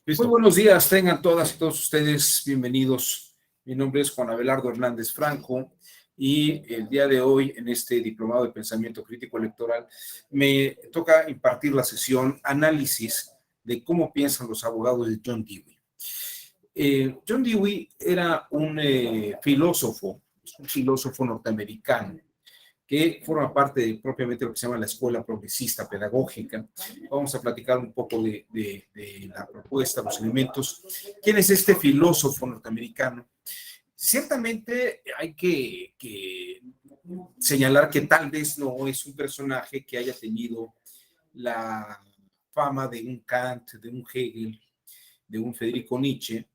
Muy Listo. buenos días, tengan todas y todos ustedes bienvenidos. Mi nombre es Juan Abelardo Hernández Franco y el día de hoy en este diplomado de pensamiento crítico electoral me toca impartir la sesión análisis de cómo piensan los abogados de John Dewey. John Dewey era un filósofo norteamericano que forma parte de propiamente lo que se llama la escuela progresista pedagógica. Vamos a platicar un poco de la propuesta, los elementos. ¿Quién es este filósofo norteamericano? Ciertamente hay que señalar que tal vez no es un personaje que haya tenido la fama de un Kant, de un Hegel, de un Federico Nietzsche.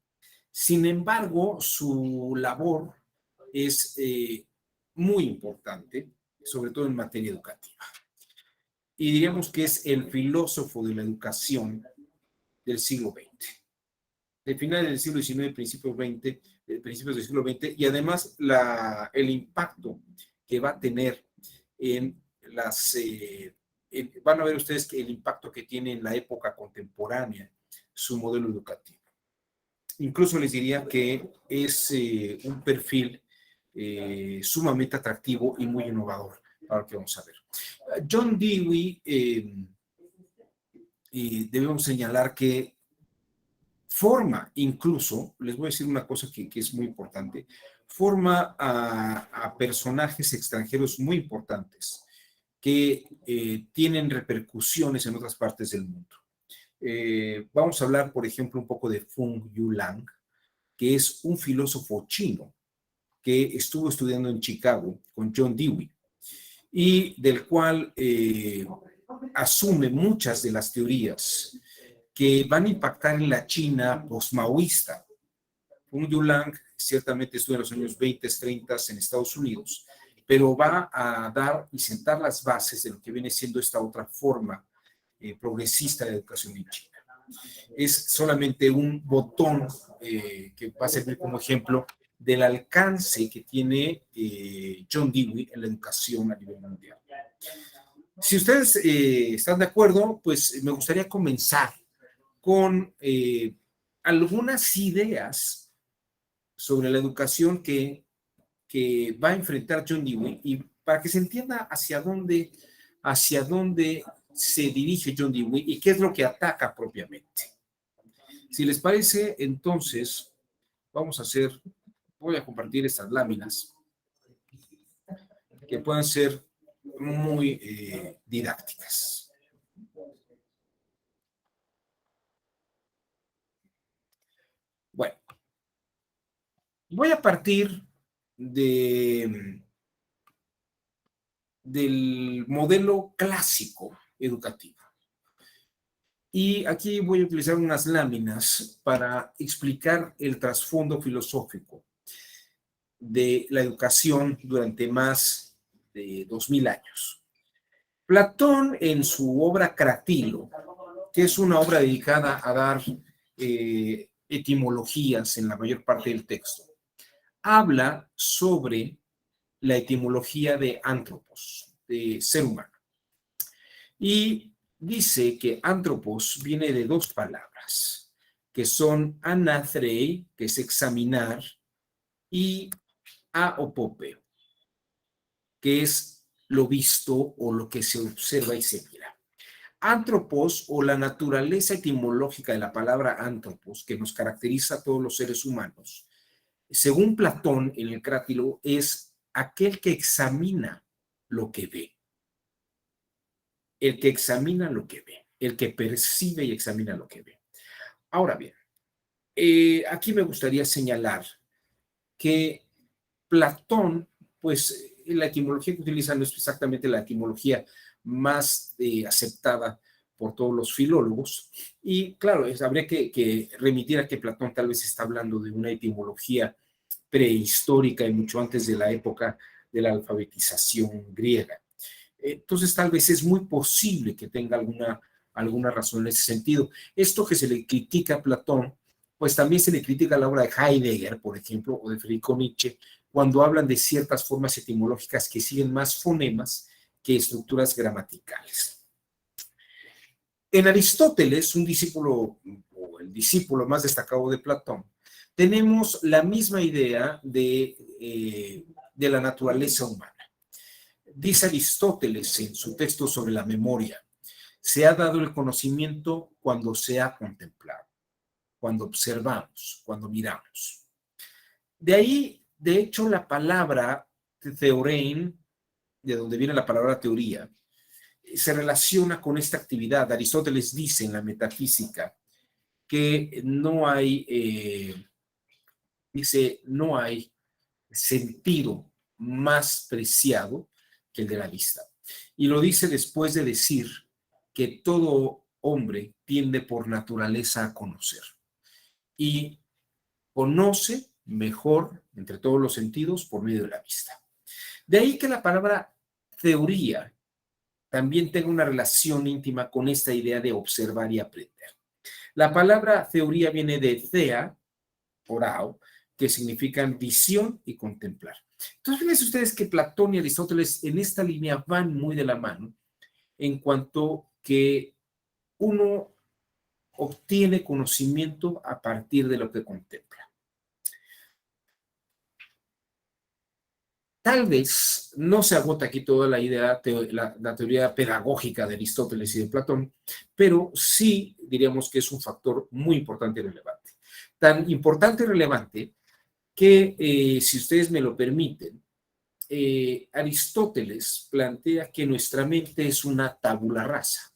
Sin embargo, su labor es muy importante, sobre todo en materia educativa. Y diríamos que es el filósofo de la educación del siglo XX, de finales del siglo XIX, principios del siglo XX, y además el impacto que va a tener en van a ver ustedes que el impacto que tiene en la época contemporánea su modelo educativo. Incluso les diría que es un perfil sumamente atractivo y muy innovador para lo que vamos a ver. John Dewey, debemos señalar que forma incluso, les voy a decir una cosa que es muy importante, forma a personajes extranjeros muy importantes que tienen repercusiones en otras partes del mundo. Vamos a hablar, por ejemplo, un poco de Feng Yulang, que es un filósofo chino que estuvo estudiando en Chicago con John Dewey y del cual asume muchas de las teorías que van a impactar en la China postmaoísta. Feng Yulang ciertamente estuvo en los años 20, 30 en Estados Unidos, pero va a dar y sentar las bases de lo que viene siendo esta otra forma progresista de educación en China. Es solamente un botón que va a servir como ejemplo del alcance que tiene John Dewey en la educación a nivel mundial. Si ustedes están de acuerdo, pues me gustaría comenzar con algunas ideas sobre la educación que va a enfrentar John Dewey y para que se entienda hacia dónde se dirige John Dewey y qué es lo que ataca propiamente. Si les parece, entonces voy a compartir estas láminas que pueden ser muy didácticas. Bueno, voy a partir del modelo clásico educativo. Y aquí voy a utilizar unas láminas para explicar el trasfondo filosófico de la educación durante más de 2000 años. Platón, en su obra Cratilo, que es una obra dedicada a dar etimologías en la mayor parte del texto, habla sobre la etimología de antropos, de ser humano. Y dice que antropos viene de dos palabras, que son anathrei, que es examinar, y aopopeo, que es lo visto o lo que se observa y se mira. Antropos, o la naturaleza etimológica de la palabra antropos, que nos caracteriza a todos los seres humanos, según Platón en el Crátilo, es aquel que examina lo que ve. El que examina lo que ve, el que percibe y examina lo que ve. Ahora bien, aquí me gustaría señalar que Platón, pues la etimología que utiliza no es exactamente la etimología más aceptada por todos los filólogos, y claro, habría que remitir a que Platón tal vez está hablando de una etimología prehistórica y mucho antes de la época de la alfabetización griega. Entonces, tal vez es muy posible que tenga alguna razón en ese sentido. Esto que se le critica a Platón, pues también se le critica a la obra de Heidegger, por ejemplo, o de Federico Nietzsche, cuando hablan de ciertas formas etimológicas que siguen más fonemas que estructuras gramaticales. En Aristóteles, un discípulo, o el discípulo más destacado de Platón, tenemos la misma idea de la naturaleza humana. Dice Aristóteles en su texto sobre la memoria, se ha dado el conocimiento cuando se ha contemplado, cuando observamos, cuando miramos. De ahí, de hecho, la palabra theorein, de donde viene la palabra teoría, se relaciona con esta actividad. Aristóteles dice en la metafísica que no hay, dice, no hay sentido más preciado que el de la vista. Y lo dice después de decir que todo hombre tiende por naturaleza a conocer. Y conoce mejor, entre todos los sentidos, por medio de la vista. De ahí que la palabra teoría también tenga una relación íntima con esta idea de observar y aprender. La palabra teoría viene de thea, orao, que significan visión y contemplar. Entonces, fíjense ustedes que Platón y Aristóteles en esta línea van muy de la mano en cuanto que uno obtiene conocimiento a partir de lo que contempla. Tal vez no se agota aquí toda la idea, la teoría pedagógica de Aristóteles y de Platón, pero sí diríamos que es un factor muy importante y relevante. Tan importante y relevante que, si ustedes me lo permiten, Aristóteles plantea que nuestra mente es una tabula rasa.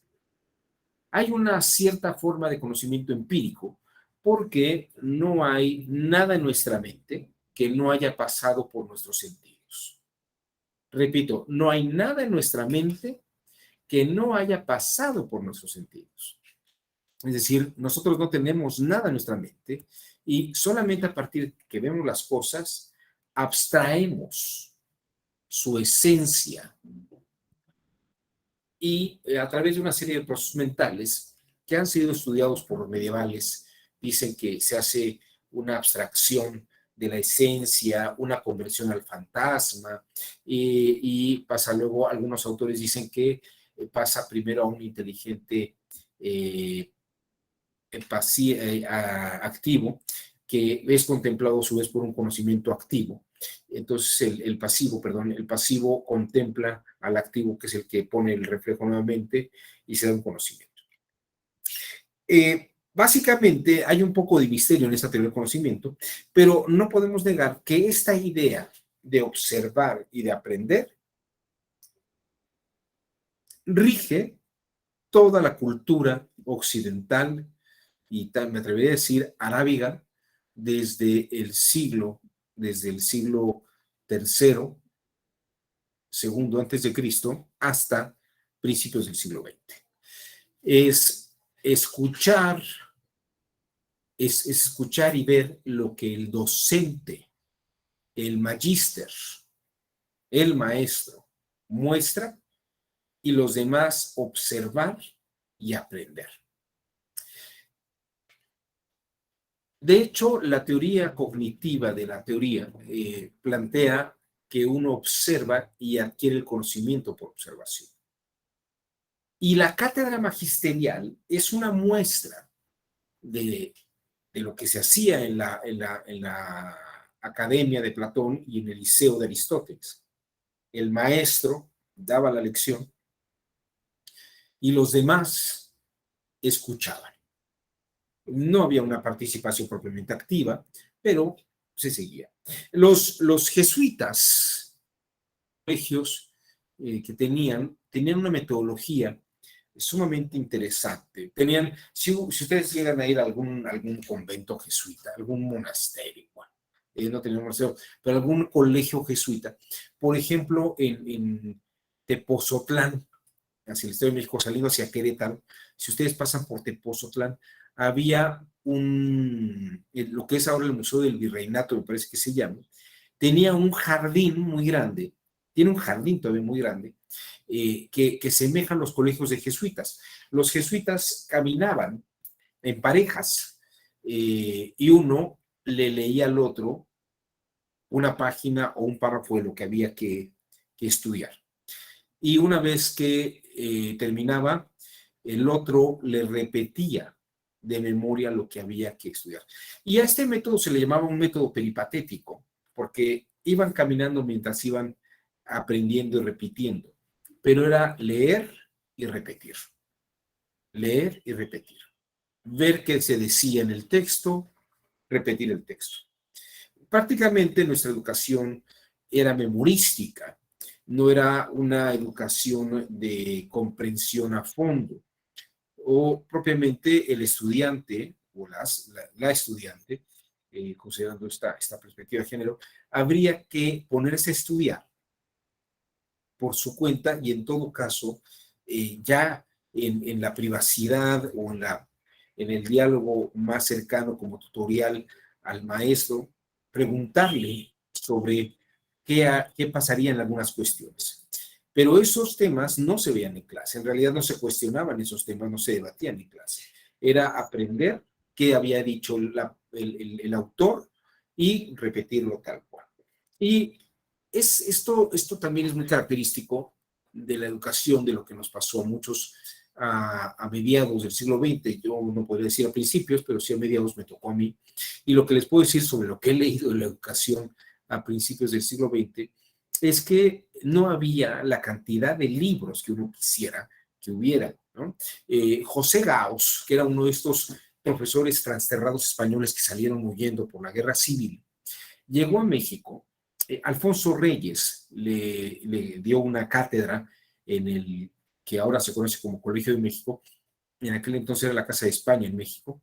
Hay una cierta forma de conocimiento empírico porque no hay nada en nuestra mente que no haya pasado por nuestros sentidos. Repito, no hay nada en nuestra mente que no haya pasado por nuestros sentidos. Es decir, nosotros no tenemos nada en nuestra mente y solamente a partir de que vemos las cosas, abstraemos su esencia y a través de una serie de procesos mentales que han sido estudiados por los medievales, dicen que se hace una abstracción de la esencia, una conversión al fantasma, y pasa luego, algunos autores dicen que pasa primero a un inteligente activo, que es contemplado a su vez por un conocimiento activo. Entonces el pasivo contempla al activo, que es el que pone el reflejo nuevamente y se da un conocimiento. Básicamente hay un poco de misterio en esta teoría del conocimiento, pero no podemos negar que esta idea de observar y de aprender rige toda la cultura occidental y me atrevería a decir arábiga desde el siglo tercero, segundo antes de Cristo, hasta principios del siglo XX. Es escuchar y ver lo que el docente, el magíster, el maestro muestra y los demás observar y aprender. De hecho, la teoría cognitiva de la teoría plantea que uno observa y adquiere el conocimiento por observación. Y la cátedra magisterial es una muestra de lo que se hacía en la academia de Platón y en el liceo de Aristóteles. El maestro daba la lección y los demás escuchaban. No había una participación propiamente activa, pero se seguía. Los jesuitas, colegios que tenían una metodología sumamente interesante. Si ustedes llegan a ir a algún convento jesuita, algún monasterio, bueno, no tenían monasterio, pero algún colegio jesuita, por ejemplo, en Tepozotlán, hacia el Estado de México, saliendo hacia Querétaro, si ustedes pasan por Tepozotlán, había lo que es ahora el Museo del Virreinato, me parece que se llama, tenía un jardín muy grande, tiene un jardín todavía muy grande, que semejan los colegios de jesuitas. Los jesuitas caminaban en parejas y uno le leía al otro una página o un párrafo de lo que había que estudiar. Y una vez que terminaba, el otro le repetía de memoria lo que había que estudiar. Y a este método se le llamaba un método peripatético, porque iban caminando mientras iban aprendiendo y repitiendo, pero era leer y repetir, ver qué se decía en el texto, repetir el texto. Prácticamente nuestra educación era memorística, no era una educación de comprensión a fondo, o propiamente el estudiante o la estudiante, considerando esta perspectiva de género, habría que ponerse a estudiar por su cuenta y en todo caso, ya en la privacidad o en el diálogo más cercano como tutorial al maestro, preguntarle sobre qué pasaría en algunas cuestiones. Pero esos temas no se veían en clase, en realidad no se cuestionaban esos temas, no se debatían en clase. Era aprender qué había dicho el autor y repetirlo tal cual. Y esto también es muy característico de la educación, de lo que nos pasó a muchos a mediados del siglo XX. Yo no podría decir a principios, pero sí a mediados me tocó a mí. Y lo que les puedo decir sobre lo que he leído de la educación a principios del siglo XX es que no había la cantidad de libros que uno quisiera que hubiera, ¿no? José Gauss, que era uno de estos profesores transterrados españoles que salieron huyendo por la guerra civil, llegó a México. Alfonso Reyes le dio una cátedra en el que ahora se conoce como Colegio de México. En aquel entonces era la Casa de España en México,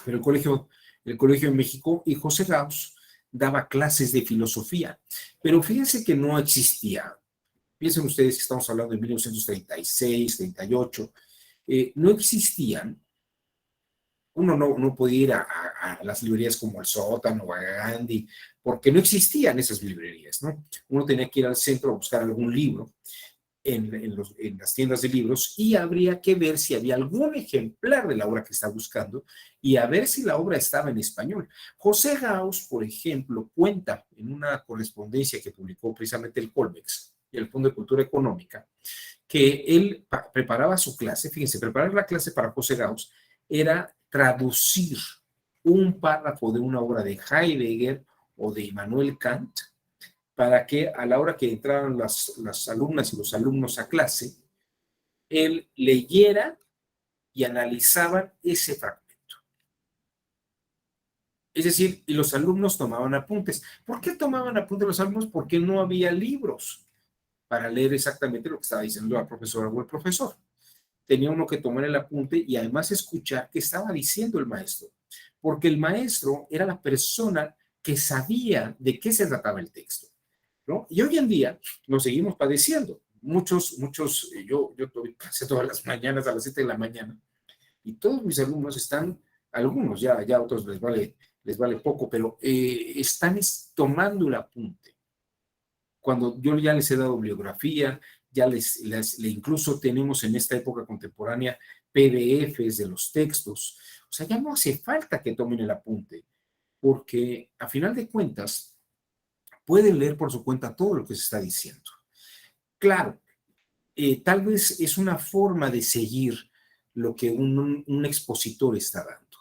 pero el Colegio de México, y José Gauss daba clases de filosofía. Pero fíjense que no existía. Piensen ustedes que estamos hablando de 1936, 38, no existían. Uno no podía ir a las librerías como el Sótano o a Gandhi, porque no existían esas librerías, ¿no? Uno tenía que ir al centro a buscar algún libro en las tiendas de libros y habría que ver si había algún ejemplar de la obra que está buscando y a ver si la obra estaba en español. José Gauss, por ejemplo, cuenta en una correspondencia que publicó precisamente el Colmex y el Fondo de Cultura Económica, que él preparaba su clase. Fíjense, preparar la clase para José Gauss era traducir un párrafo de una obra de Heidegger o de Immanuel Kant para que a la hora que entraran las alumnas y los alumnos a clase, él leyera y analizaban ese fragmento. Es decir, y los alumnos tomaban apuntes. ¿Por qué tomaban apuntes los alumnos? Porque no había libros para leer exactamente lo que estaba diciendo la profesora o el profesor. Tenía uno que tomar el apunte y además escuchar qué estaba diciendo el maestro, porque el maestro era la persona que sabía de qué se trataba el texto, ¿no? Y hoy en día lo seguimos padeciendo. Yo doy clase todas las mañanas a las 7 de la mañana y todos mis alumnos están, algunos ya otros les vale poco, pero están tomando el apunte. Cuando yo ya les he dado bibliografía, ya incluso tenemos en esta época contemporánea PDFs de los textos. O sea, ya no hace falta que tomen el apunte, porque a final de cuentas pueden leer por su cuenta todo lo que se está diciendo. Claro, tal vez es una forma de seguir lo que un expositor está dando,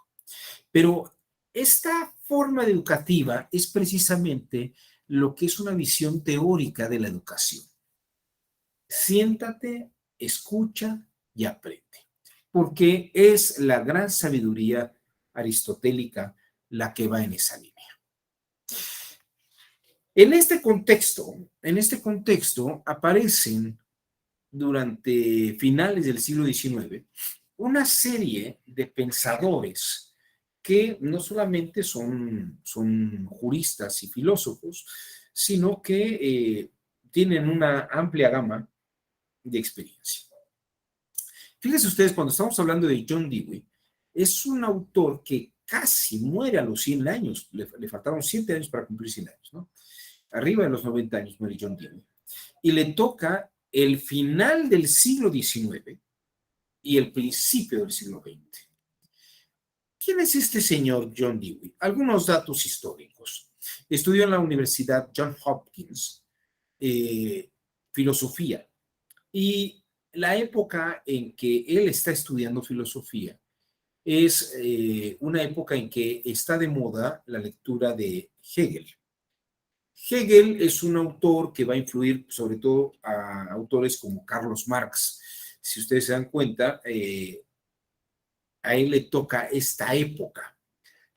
pero esta forma educativa es precisamente lo que es una visión teórica de la educación. Siéntate, escucha y aprende, porque es la gran sabiduría aristotélica la que va en esa línea. En este contexto aparecen durante finales del siglo XIX una serie de pensadores que no solamente son juristas y filósofos, sino que tienen una amplia gama de experiencia. Fíjense ustedes, cuando estamos hablando de John Dewey, es un autor que casi muere a los 100 años, le faltaron 7 años para cumplir 100 años, ¿no? Arriba de los 90 años muere John Dewey. Y le toca el final del siglo XIX y el principio del siglo XX. ¿Quién es este señor John Dewey? Algunos datos históricos. Estudió en la Universidad Johns Hopkins filosofía, y la época en que él está estudiando filosofía es una época en que está de moda la lectura de Hegel. Hegel es un autor que va a influir sobre todo a autores como Carlos Marx. Si ustedes se dan cuenta, a él le toca esta época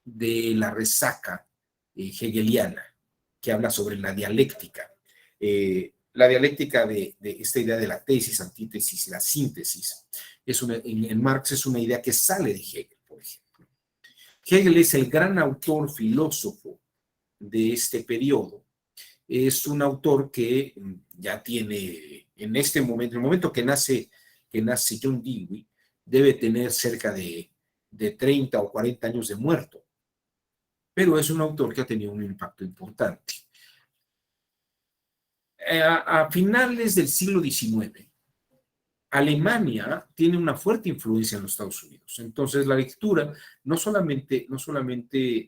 de la resaca hegeliana, que habla sobre la dialéctica. La dialéctica de esta idea de la tesis, antítesis y la síntesis, en Marx es una idea que sale de Hegel, por ejemplo. Hegel es el gran autor filósofo de este periodo. Es un autor que ya tiene, en este momento, en el momento que nace John Dewey, debe tener cerca de 30 o 40 años de muerto, pero es un autor que ha tenido un impacto importante. A finales del siglo XIX, Alemania tiene una fuerte influencia en los Estados Unidos. Entonces, la lectura no solamente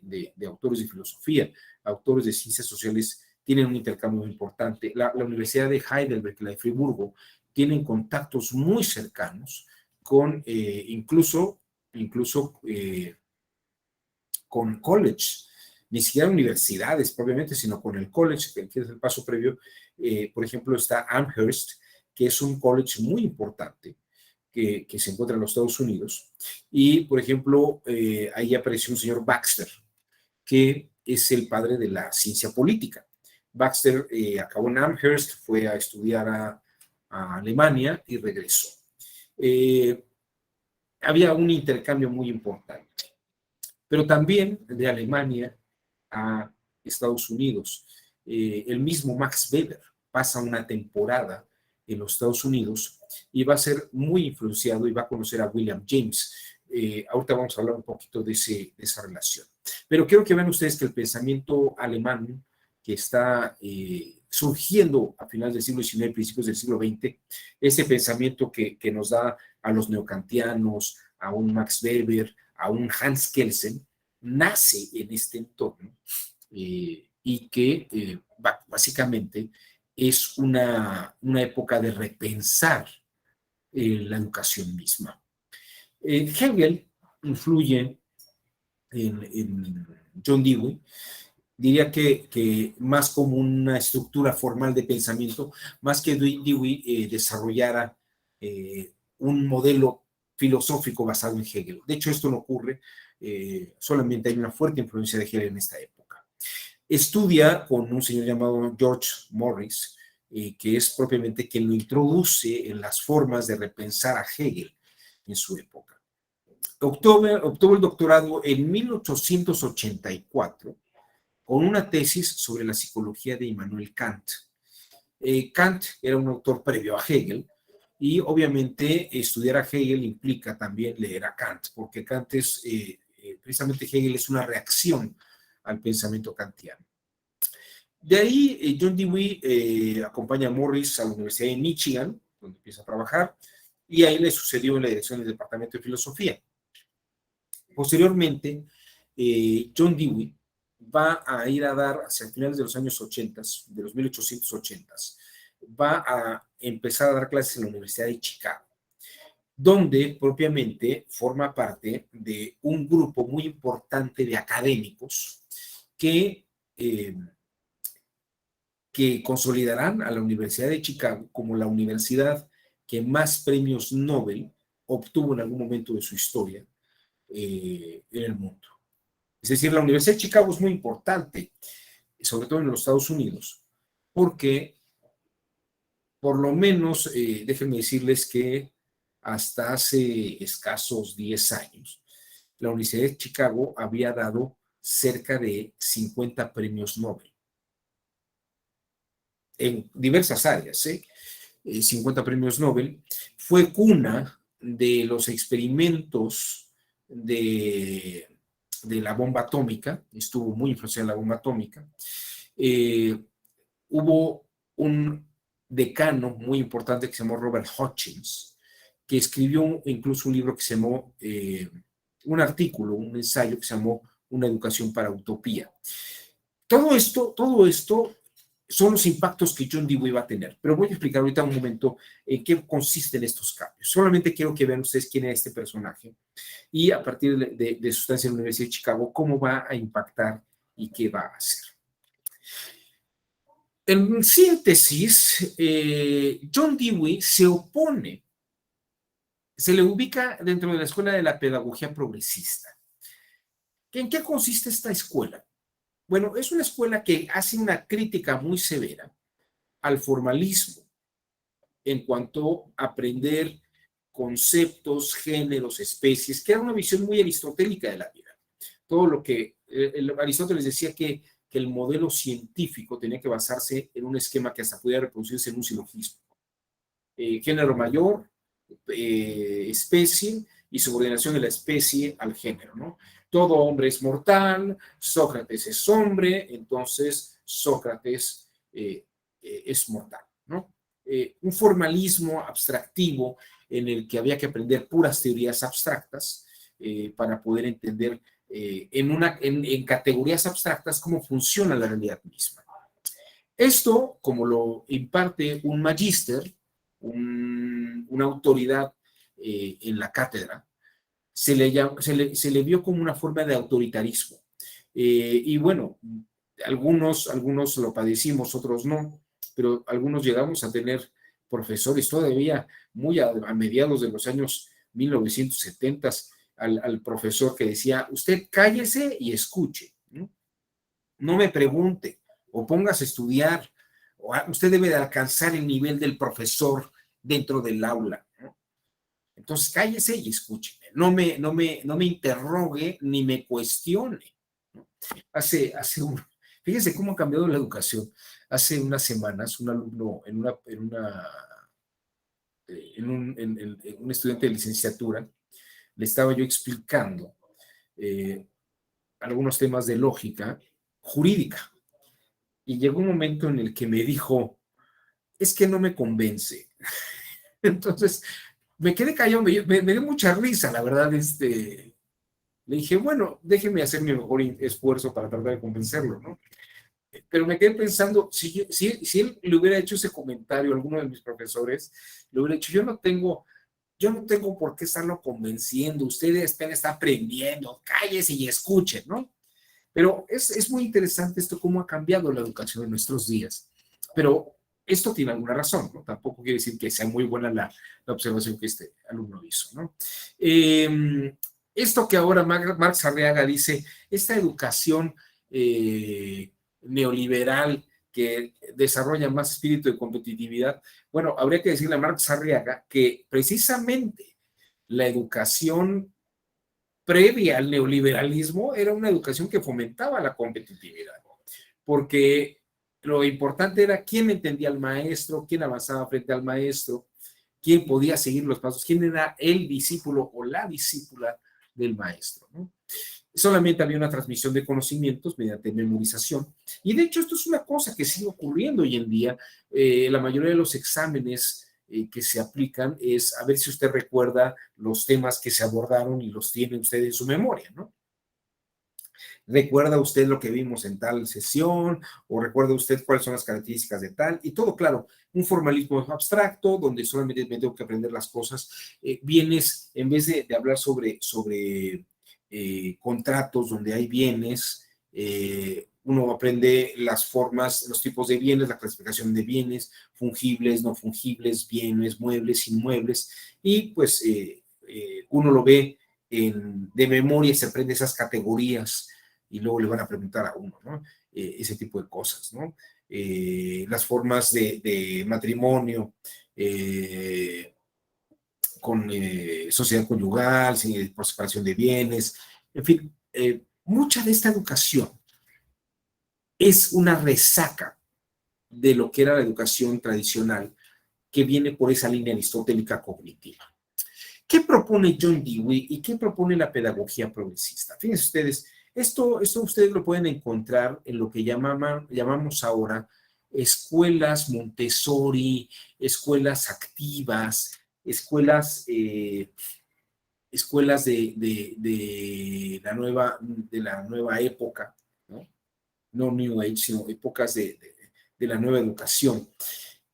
de autores de filosofía, autores de ciencias sociales tienen un intercambio muy importante. La Universidad de Heidelberg y la de Friburgo tienen contactos muy cercanos con incluso con college, ni siquiera universidades propiamente, sino con el college, que es el paso previo. Por ejemplo, está Amherst, que es un college muy importante que se encuentra en los Estados Unidos. Y, por ejemplo, ahí apareció un señor Baxter, que es el padre de la ciencia política. Baxter acabó en Amherst, fue a estudiar a Alemania y regresó. Había un intercambio muy importante, pero también de Alemania a Estados Unidos. El mismo Max Weber pasa una temporada en los Estados Unidos y va a ser muy influenciado y va a conocer a William James. Ahorita vamos a hablar un poquito de esa relación. Pero quiero que vean ustedes que el pensamiento alemán que está surgiendo a finales del siglo XIX, principios del siglo XX, ese pensamiento que nos da a los neocantianos, a un Max Weber, a un Hans Kelsen, nace en este entorno y que básicamente es una época de repensar la educación misma. Hegel influye en John Dewey, diría que más como una estructura formal de pensamiento, más que Dewey desarrollara un modelo filosófico basado en Hegel. De hecho, esto no ocurre, solamente hay una fuerte influencia de Hegel en esta época. Estudia con un señor llamado George Morris, que es propiamente quien lo introduce en las formas de repensar a Hegel en su época. Obtuvo el doctorado en 1884 con una tesis sobre la psicología de Immanuel Kant. Kant era un autor previo a Hegel y obviamente estudiar a Hegel implica también leer a Kant, porque Kant es, precisamente Hegel es una reacción al pensamiento kantiano. De ahí John Dewey acompaña a Morris a la Universidad de Michigan, donde empieza a trabajar, y ahí le sucedió en la dirección del Departamento de Filosofía. Posteriormente, John Dewey va a ir a dar, hacia finales de los años 80, de los 1880, va a empezar a dar clases en la Universidad de Chicago, donde propiamente forma parte de un grupo muy importante de académicos que consolidarán a la Universidad de Chicago como la universidad que más premios Nobel obtuvo en algún momento de su historia en el mundo. Es decir, la Universidad de Chicago es muy importante, sobre todo en los Estados Unidos, porque por lo menos, déjenme decirles que hasta hace escasos 10 años, la Universidad de Chicago había dado cerca de 50 premios Nobel en diversas áreas, 50 premios Nobel. Fue cuna de los experimentos de la bomba atómica, estuvo muy influenciada en la bomba atómica. Hubo un decano muy importante que se llamó Robert Hutchins, que escribió incluso un libro que se llamó, un artículo, un ensayo que se llamó Una educación para utopía. Todo esto son los impactos que John Dewey va a tener. Pero voy a explicar ahorita un momento en qué consisten estos cambios. Solamente quiero que vean ustedes quién es este personaje y a partir de su estancia en la Universidad de Chicago, cómo va a impactar y qué va a hacer. En síntesis, John Dewey se opone, se le ubica dentro de la escuela de la pedagogía progresista. ¿En qué consiste esta escuela? Bueno, es una escuela que hace una crítica muy severa al formalismo en cuanto a aprender conceptos, géneros, especies, que era una visión muy aristotélica de la vida. Todo lo que Aristóteles decía que el modelo científico tenía que basarse en un esquema que hasta pudiera reproducirse en un silogismo. Género mayor, especie y subordinación de la especie al género, ¿no? Todo hombre es mortal, Sócrates es hombre, entonces Sócrates es mortal, ¿no? Un formalismo abstractivo en el que había que aprender puras teorías abstractas para poder entender en categorías abstractas cómo funciona la realidad misma. Esto, como lo imparte un magíster, una autoridad en la cátedra, se le vio como una forma de autoritarismo. Y bueno, algunos lo padecimos, otros no, pero algunos llegamos a tener profesores todavía muy a mediados de los años 1970 al profesor que decía, usted cállese y escuche, ¿no? No me pregunte o póngase a estudiar, o usted debe de alcanzar el nivel del profesor dentro del aula, ¿no? Entonces cállese y escúcheme, no me interrogue ni me cuestione, ¿no? Fíjense cómo ha cambiado la educación. Hace unas semanas, un alumno en un estudiante de licenciatura, le estaba yo explicando eh, algunos temas de lógica jurídica. Y llegó un momento en el que me dijo, es que no me convence. Entonces, me quedé callado, me dio mucha risa, la verdad, le dije, bueno, déjeme hacer mi mejor esfuerzo para tratar de convencerlo, ¿no? Pero me quedé pensando, si él le hubiera hecho ese comentario a alguno de mis profesores, le hubiera dicho, yo no tengo por qué estarlo convenciendo, ustedes están aprendiendo, cállese y escuchen, ¿no? Pero es muy interesante esto, cómo ha cambiado la educación en nuestros días. Pero esto tiene alguna razón, ¿no? Tampoco quiere decir que sea muy buena la observación que este alumno hizo, ¿no? Esto que ahora Marx Arriaga dice, esta educación neoliberal que desarrolla más espíritu de competitividad, bueno, habría que decirle a Marx Arriaga que precisamente la educación previa al neoliberalismo era una educación que fomentaba la competitividad, porque lo importante era quién entendía al maestro, quién avanzaba frente al maestro, quién podía seguir los pasos, quién era el discípulo o la discípula del maestro, ¿no? Solamente había una transmisión de conocimientos mediante memorización. Y de hecho esto es una cosa que sigue ocurriendo hoy en día. La mayoría de los exámenes que se aplican es a ver si usted recuerda los temas que se abordaron y los tiene usted en su memoria, ¿no? ¿Recuerda usted lo que vimos en tal sesión? ¿O recuerda usted cuáles son las características de tal? Y todo, claro, un formalismo abstracto donde solamente me tengo que aprender las cosas. Bienes, en vez de hablar sobre contratos donde hay bienes, uno aprende las formas, los tipos de bienes, la clasificación de bienes, fungibles, no fungibles, bienes, muebles, inmuebles, y pues uno lo ve de memoria, se aprende esas categorías y luego le van a preguntar a uno, ¿no? Ese tipo de cosas, ¿no? Las formas de matrimonio, con sociedad conyugal, por separación de bienes, en fin, mucha de esta educación es una resaca de lo que era la educación tradicional que viene por esa línea aristotélica cognitiva. ¿Qué propone John Dewey y qué propone la pedagogía progresista? Fíjense ustedes, esto ustedes lo pueden encontrar en lo que llamamos ahora escuelas Montessori, escuelas activas, escuelas de la nueva época, ¿no? No New Age, sino épocas de la nueva educación.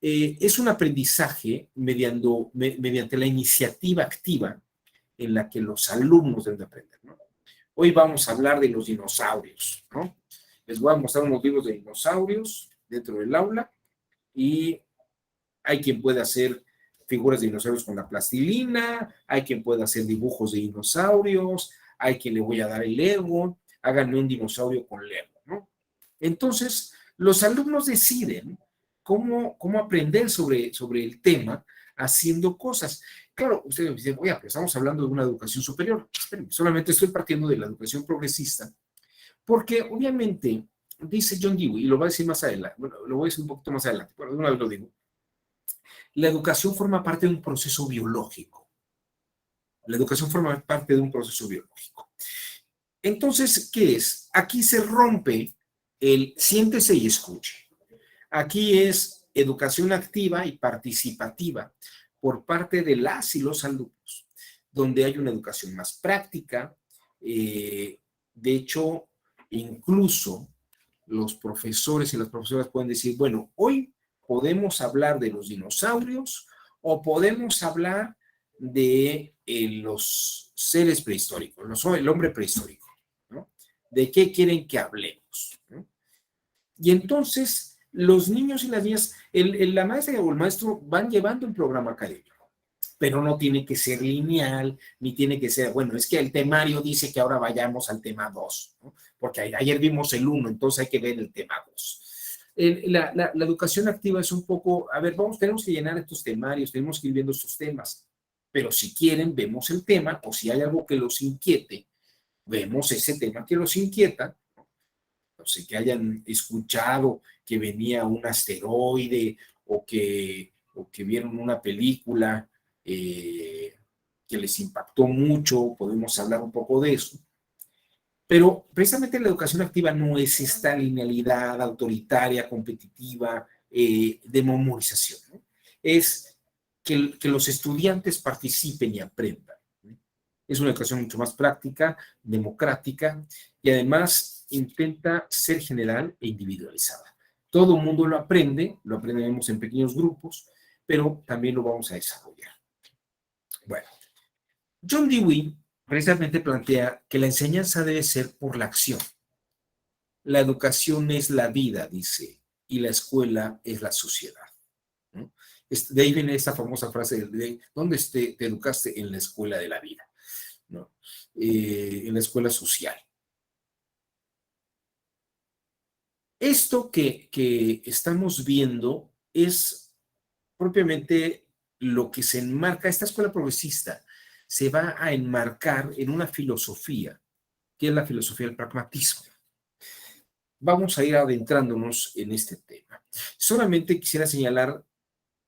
Es un aprendizaje mediante la iniciativa activa en la que los alumnos deben de aprender, ¿no? Hoy vamos a hablar de los dinosaurios, ¿no? Les voy a mostrar unos libros de dinosaurios dentro del aula y hay quien puede hacer figuras de dinosaurios con la plastilina, hay quien puede hacer dibujos de dinosaurios, hay quien le voy a dar el Lego, háganme un dinosaurio con Lego, ¿no? Entonces, los alumnos deciden cómo aprender sobre el tema haciendo cosas. Claro, ustedes dicen, oye, pero estamos hablando de una educación superior. Espérenme, solamente estoy partiendo de la educación progresista, porque obviamente, dice John Dewey, y lo va a decir más adelante, bueno, lo voy a decir un poquito más adelante, pero de una vez lo digo, la educación forma parte de un proceso biológico. La educación forma parte de un proceso biológico. Entonces, ¿qué es? Aquí se rompe el siéntese y escuche. Aquí es educación activa y participativa por parte de las y los alumnos, donde hay una educación más práctica. De hecho, incluso los profesores y las profesoras pueden decir, bueno, hoy podemos hablar de los dinosaurios o podemos hablar de los seres prehistóricos, el hombre prehistórico, ¿no? ¿De qué quieren que hablemos? ¿No? Y entonces los niños y las niñas, la maestra o el maestro van llevando un programa académico, pero no tiene que ser lineal, ni tiene que ser, bueno, es que el temario dice que ahora vayamos al tema 2, ¿no? Porque ayer vimos el 1, entonces hay que ver el tema 2. La educación activa es un poco, a ver, tenemos que llenar estos temarios, tenemos que ir viendo estos temas, pero si quieren, vemos el tema, o si hay algo que los inquiete, vemos ese tema que los inquieta. No sé, que hayan escuchado que venía un asteroide o que vieron una película que les impactó mucho, podemos hablar un poco de eso. Pero precisamente la educación activa no es esta linealidad autoritaria, competitiva, de memorización, ¿no? Es que los estudiantes participen y aprendan, ¿no? Es una educación mucho más práctica, democrática y además intenta ser general e individualizada. Todo el mundo lo aprendemos en pequeños grupos, pero también lo vamos a desarrollar. Bueno, John Dewey precisamente plantea que la enseñanza debe ser por la acción. La educación es la vida, dice, y la escuela es la sociedad, ¿no? De ahí viene esta famosa frase de ¿dónde te educaste? En la escuela de la vida, ¿no? En la escuela social. Esto que estamos viendo es propiamente lo que se enmarca, esta escuela progresista se va a enmarcar en una filosofía, que es la filosofía del pragmatismo. Vamos a ir adentrándonos en este tema. Solamente quisiera señalar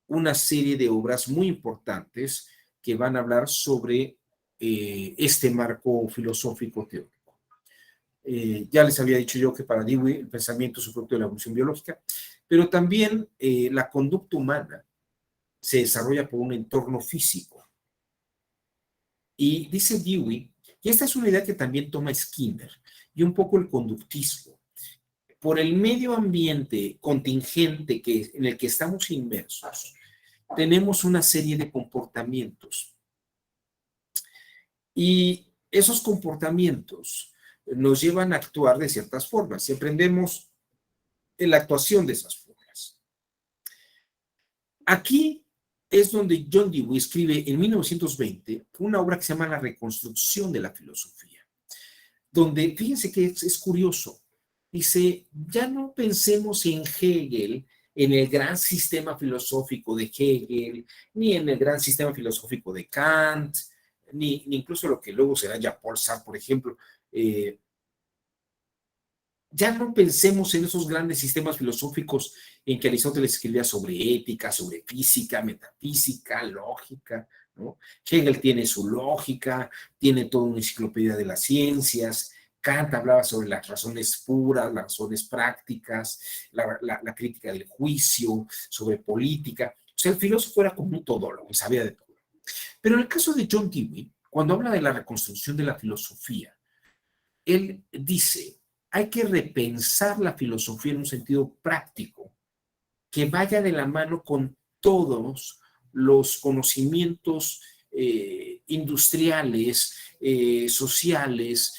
una serie de obras muy importantes que van a hablar sobre este marco filosófico teórico. Ya les había dicho yo que para Dewey el pensamiento es un producto de la evolución biológica, pero también la conducta humana se desarrolla por un entorno físico. Y dice Dewey, y esta es una idea que también toma Skinner, y un poco el conductismo. Por el medio ambiente contingente en el que estamos inmersos, tenemos una serie de comportamientos. Y esos comportamientos nos llevan a actuar de ciertas formas y aprendemos en la actuación de esas formas. Aquí es donde John Dewey escribe en 1920 una obra que se llama La reconstrucción de la filosofía, donde, fíjense que es curioso, dice, ya no pensemos en Hegel, en el gran sistema filosófico de Hegel, ni en el gran sistema filosófico de Kant, ni incluso lo que luego será Jean-Paul Sartre, por ejemplo. Ya no pensemos en esos grandes sistemas filosóficos en que Aristóteles escribía sobre ética, sobre física, metafísica, lógica, ¿no? Hegel tiene su lógica, tiene toda una enciclopedia de las ciencias. Kant hablaba sobre las razones puras, las razones prácticas, la crítica del juicio, sobre política. O sea, el filósofo era como un todólogo, sabía de todo. Pero en el caso de John Dewey, cuando habla de la reconstrucción de la filosofía, él dice, hay que repensar la filosofía en un sentido práctico que vaya de la mano con todos los conocimientos industriales, sociales,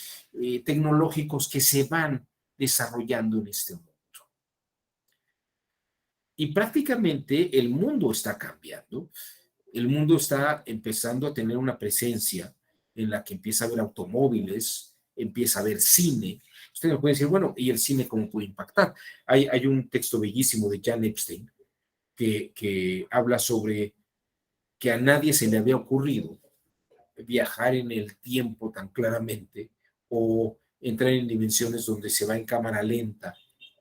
tecnológicos que se van desarrollando en este mundo. Y prácticamente el mundo está cambiando, el mundo está empezando a tener una presencia en la que empieza a haber automóviles, empieza a haber cine. Usted me puede decir, bueno, ¿y el cine cómo puede impactar? Hay un texto bellísimo de Jan Epstein que habla sobre que a nadie se le había ocurrido viajar en el tiempo tan claramente o entrar en dimensiones donde se va en cámara lenta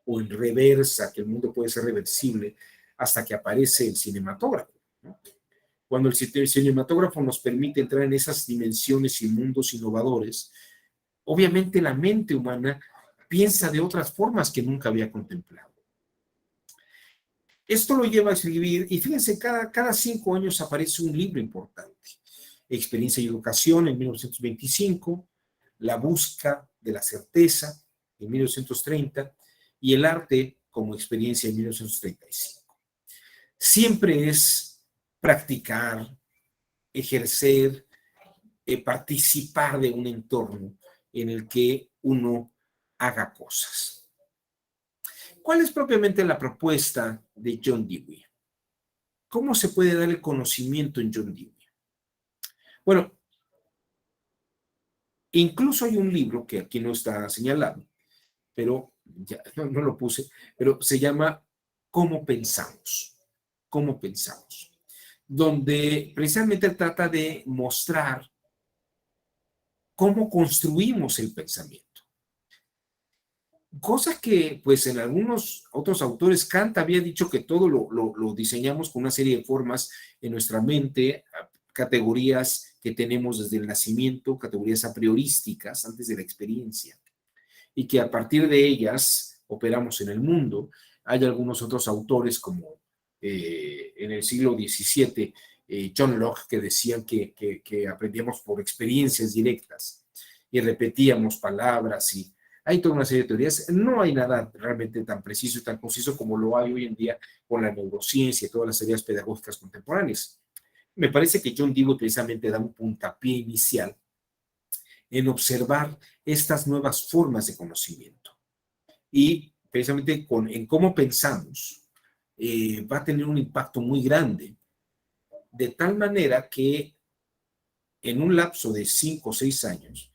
o en reversa, que el mundo puede ser reversible, hasta que aparece el cinematógrafo, ¿no? Cuando el cinematógrafo nos permite entrar en esas dimensiones y mundos innovadores, obviamente la mente humana piensa de otras formas que nunca había contemplado. Esto lo lleva a escribir, y fíjense, cada 5 años aparece un libro importante. Experiencia y Educación en 1925, La Busca de la Certeza en 1930 y El Arte como Experiencia en 1935. Siempre es practicar, ejercer, participar de un entorno en el que uno haga cosas. ¿Cuál es propiamente la propuesta de John Dewey? ¿Cómo se puede dar el conocimiento en John Dewey? Bueno, incluso hay un libro que aquí no está señalado, pero ya no lo puse, pero se llama ¿Cómo pensamos? ¿Cómo pensamos? Donde precisamente trata de mostrar cómo construimos el pensamiento. Cosa que, pues, en algunos otros autores, Kant había dicho que todo lo diseñamos con una serie de formas en nuestra mente, categorías que tenemos desde el nacimiento, categorías a priorísticas antes de la experiencia, y que a partir de ellas operamos en el mundo. Hay algunos otros autores, como en el siglo XVII, John Locke, que decían que aprendíamos por experiencias directas y repetíamos palabras y hay toda una serie de teorías. No hay nada realmente tan preciso y tan conciso como lo hay hoy en día con la neurociencia y todas las teorías pedagógicas contemporáneas. Me parece que John Dewey precisamente da un puntapié inicial en observar estas nuevas formas de conocimiento. Y precisamente en cómo pensamos va a tener un impacto muy grande, de tal manera que en un lapso de 5 o 6 años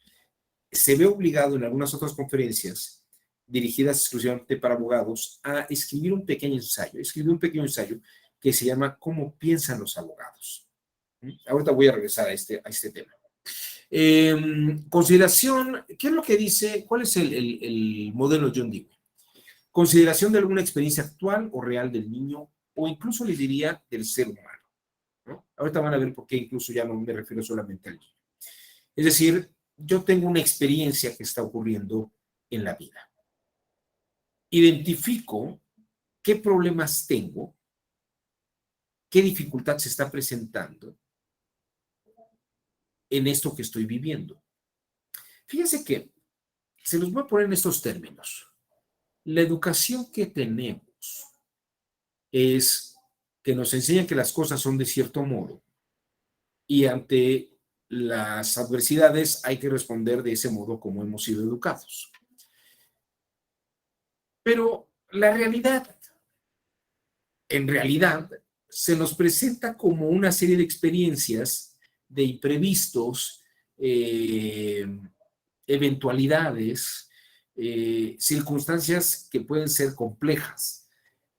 se ve obligado en algunas otras conferencias dirigidas exclusivamente para abogados a escribir un pequeño ensayo que se llama ¿Cómo piensan los abogados? Ahorita voy a regresar a este tema. Consideración, ¿qué es lo que dice? ¿Cuál es el modelo John Dewey? Consideración de alguna experiencia actual o real del niño, o incluso le diría del ser humano, ¿no? Ahorita van a ver por qué incluso ya no me refiero solamente al niño. Es decir, yo tengo una experiencia que está ocurriendo en la vida. Identifico qué problemas tengo, qué dificultad se está presentando en esto que estoy viviendo. Fíjense que se los voy a poner en estos términos. La educación que tenemos es que nos enseñan que las cosas son de cierto modo y ante las adversidades hay que responder de ese modo como hemos sido educados. Pero la realidad, en realidad, se nos presenta como una serie de experiencias, de imprevistos, eventualidades, circunstancias que pueden ser complejas,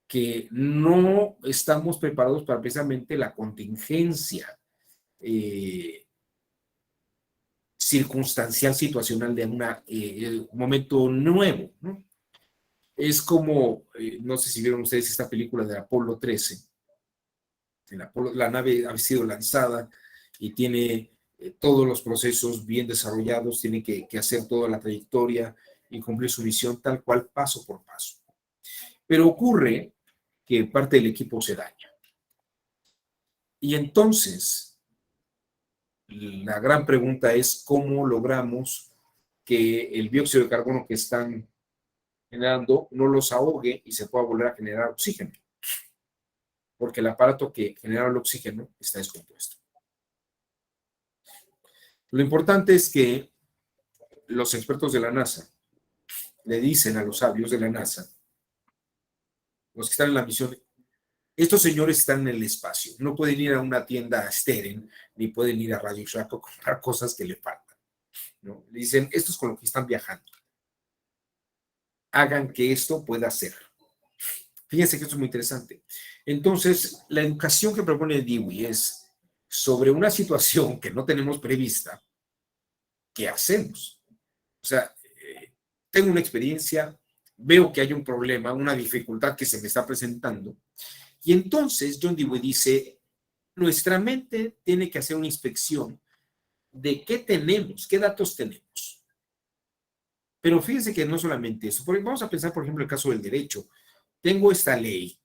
que no estamos preparados para precisamente la contingencia circunstancial, situacional de un momento nuevo, ¿no? Es como, no sé si vieron ustedes esta película de Apolo 13. La nave ha sido lanzada y tiene todos los procesos bien desarrollados, tiene que hacer toda la trayectoria y cumplir su misión tal cual, paso por paso. Pero ocurre que parte del equipo se daña. Y entonces, la gran pregunta es cómo logramos que el dióxido de carbono que están generando no los ahogue y se pueda volver a generar oxígeno. porque el aparato que genera el oxígeno está descompuesto. Lo importante es que los expertos de la NASA le dicen a los sabios de la NASA, los que están en la misión, estos señores están en el espacio, no pueden ir a una tienda Steren, ni pueden ir a Radio Shack a comprar cosas que le faltan, ¿no? Le dicen, estos con los que están viajando, hagan que esto pueda ser. Fíjense que esto es muy interesante. Entonces, la educación que propone Dewey es sobre una situación que no tenemos prevista, ¿qué hacemos? O sea, tengo una experiencia, veo que hay un problema, una dificultad que se me está presentando, y entonces John Dewey dice, nuestra mente tiene que hacer una inspección de qué tenemos, qué datos tenemos. Pero fíjense que no solamente eso, porque vamos a pensar, por ejemplo, el caso del derecho. Tengo esta ley.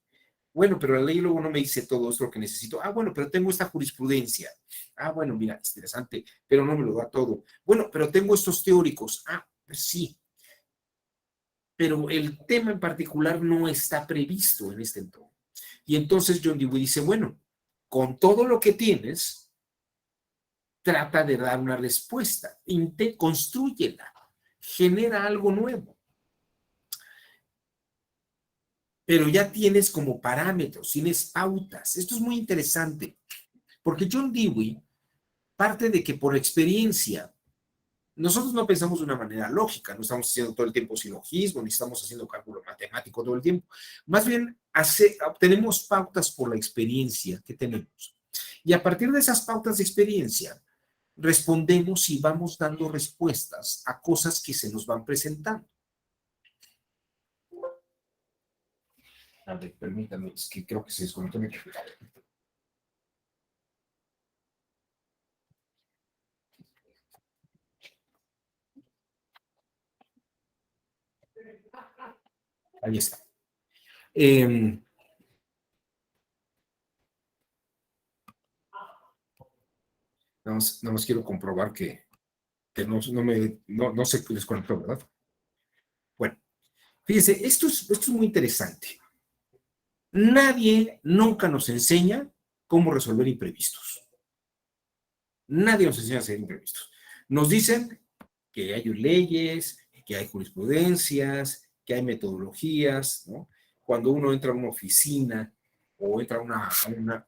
Bueno, pero la ley luego no me dice todo esto lo que necesito. Ah, bueno, pero tengo esta jurisprudencia. Ah, bueno, mira, es interesante, pero no me lo da todo. Bueno, pero tengo estos teóricos. Ah, pues sí. Pero el tema en particular no está previsto en este entorno. Y entonces John Dewey dice, bueno, con todo lo que tienes, trata de dar una respuesta, constrúyela, genera algo nuevo. Pero ya tienes como parámetros, tienes pautas. Esto es muy interesante, porque John Dewey parte de que por experiencia, nosotros no pensamos de una manera lógica, no estamos haciendo todo el tiempo silogismo, ni estamos haciendo cálculo matemático todo el tiempo. Más bien, obtenemos pautas por la experiencia que tenemos. Y a partir de esas pautas de experiencia, respondemos y vamos dando respuestas a cosas que se nos van presentando. A ver, permítame, es que creo que se desconectó mi computadora. Ahí está. Nada más quiero comprobar que no se desconectó, ¿verdad? Bueno, fíjense, esto es muy interesante. Nadie nunca nos enseña cómo resolver imprevistos. Nadie nos enseña a hacer imprevistos. Nos dicen que hay leyes, que hay jurisprudencias, que hay metodologías, ¿no? Cuando uno entra a una oficina o entra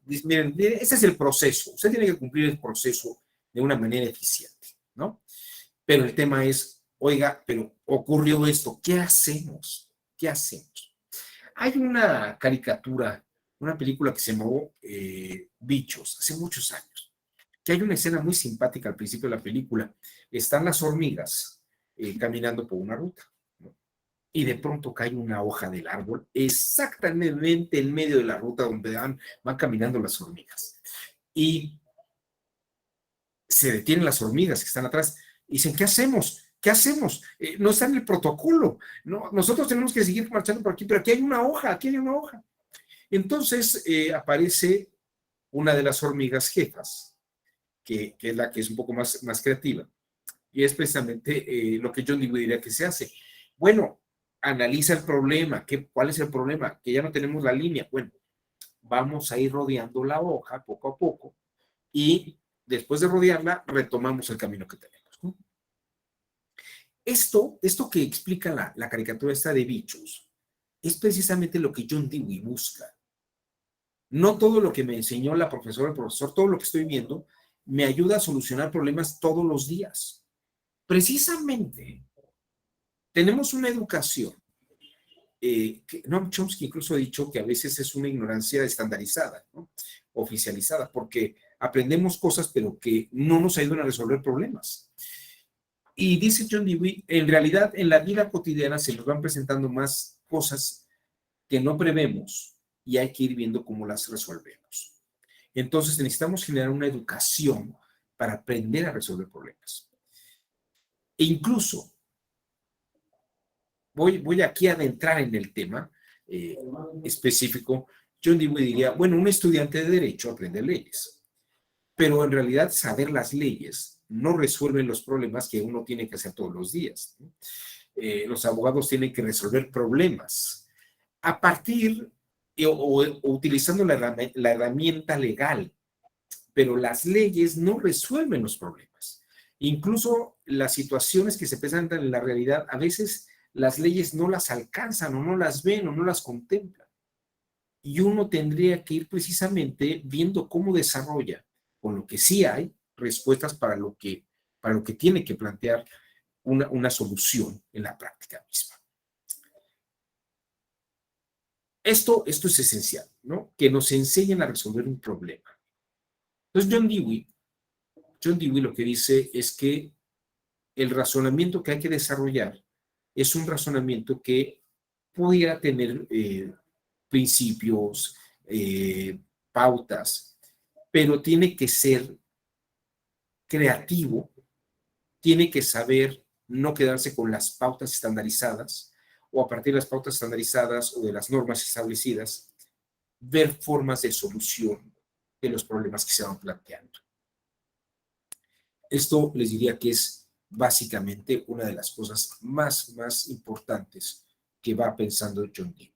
dice, miren, ese es el proceso. Usted tiene que cumplir el proceso de una manera eficiente, ¿no? Pero el tema es, oiga, pero ocurrió esto, ¿qué hacemos? ¿Qué hacemos? Hay una caricatura, una película que se llamó Bichos, hace muchos años, que hay una escena muy simpática al principio de la película. Están las hormigas caminando por una ruta, ¿no? Y de pronto cae una hoja del árbol exactamente en medio de la ruta donde van caminando las hormigas. Y se detienen las hormigas que están atrás y dicen, ¿qué hacemos? ¿Qué hacemos? No está en el protocolo. No, nosotros tenemos que seguir marchando por aquí, pero aquí hay una hoja, aquí hay una hoja. Entonces aparece una de las hormigas jefas, que es la que es un poco más creativa, y es precisamente lo que John Dewey diría que se hace. Bueno, analiza el problema. ¿Cuál es el problema? Que ya no tenemos la línea. Bueno, vamos a ir rodeando la hoja poco a poco y después de rodearla, retomamos el camino que tenemos, ¿no? Esto que explica la caricatura esta de Bichos es precisamente lo que John Dewey busca. No todo lo que me enseñó la profesora, el profesor, todo lo que estoy viendo, me ayuda a solucionar problemas todos los días. Precisamente, tenemos una educación que Noam Chomsky incluso ha dicho que a veces es una ignorancia estandarizada, ¿no? Oficializada, porque aprendemos cosas pero que no nos ayudan a resolver problemas. Y dice John Dewey, en realidad en la vida cotidiana se nos van presentando más cosas que no prevemos y hay que ir viendo cómo las resolvemos. Entonces necesitamos generar una educación para aprender a resolver problemas. E incluso, voy aquí a adentrar en el tema específico. John Dewey diría, bueno, un estudiante de Derecho aprende leyes, pero en realidad saber las leyes no resuelven los problemas que uno tiene que hacer todos los días, ¿no? Los abogados tienen que resolver problemas a partir o utilizando la herramienta legal, pero las leyes no resuelven los problemas. Incluso las situaciones que se presentan en la realidad, a veces las leyes no las alcanzan o no las ven o no las contemplan. Y uno tendría que ir precisamente viendo cómo desarrolla, con lo que sí hay, respuestas para lo que tiene que plantear una solución en la práctica misma. Esto es esencial, ¿no? Que nos enseñen a resolver un problema. Entonces, John Dewey lo que dice es que el razonamiento que hay que desarrollar es un razonamiento que pudiera tener principios, pautas, pero tiene que ser creativo, tiene que saber no quedarse con las pautas estandarizadas o a partir de las pautas estandarizadas o de las normas establecidas, ver formas de solución de los problemas que se van planteando. Esto les diría que es básicamente una de las cosas más importantes que va pensando John Dewey.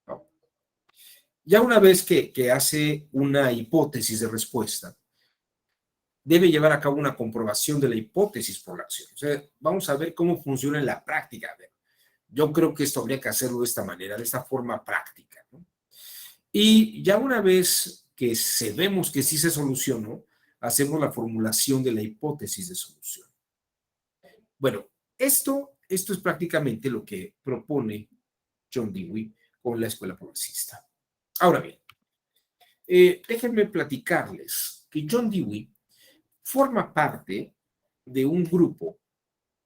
¿No? Ya una vez que hace una hipótesis de respuesta, debe llevar a cabo una comprobación de la hipótesis por la acción. O sea, vamos a ver cómo funciona en la práctica. A ver, yo creo que esto habría que hacerlo de esta manera, de esta forma práctica, ¿no? Y ya una vez que vemos que sí se solucionó, hacemos la formulación de la hipótesis de solución. Bueno, esto es prácticamente lo que propone John Dewey con la escuela progresista. Ahora bien, déjenme platicarles que John Dewey forma parte de un grupo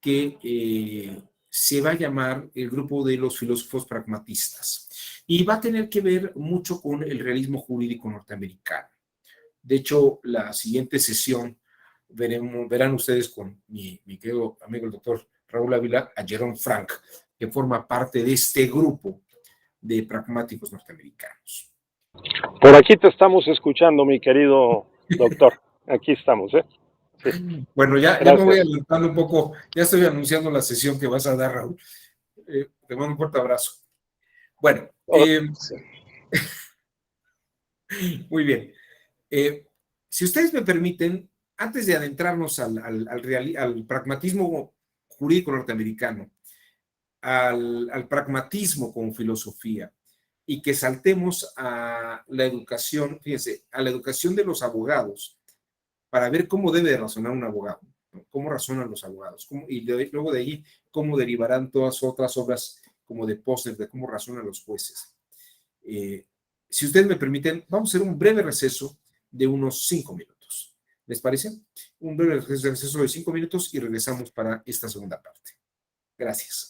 que se va a llamar el grupo de los filósofos pragmatistas y va a tener que ver mucho con el realismo jurídico norteamericano. De hecho, la siguiente sesión verán ustedes con mi querido amigo el doctor Raúl Ávila a Jerome Frank, que forma parte de este grupo de pragmáticos norteamericanos. Por aquí te estamos escuchando, mi querido doctor. Aquí estamos, ¿eh? Sí. Bueno, ya me voy adelantando un poco, ya estoy anunciando la sesión que vas a dar, Raúl. Te mando un fuerte abrazo. Bueno, Sí. muy bien. Si ustedes me permiten, antes de adentrarnos al pragmatismo jurídico norteamericano, al pragmatismo como filosofía, y que saltemos a la educación, fíjense, a la educación de los abogados, para ver cómo debe razonar un abogado, ¿no? Cómo razonan los abogados, luego de ahí, cómo derivarán todas otras obras como de póster de cómo razonan los jueces. Si ustedes me permiten, vamos a hacer un breve receso de unos 5 minutos. ¿Les parece? Un breve receso de 5 minutos y regresamos para esta segunda parte. Gracias.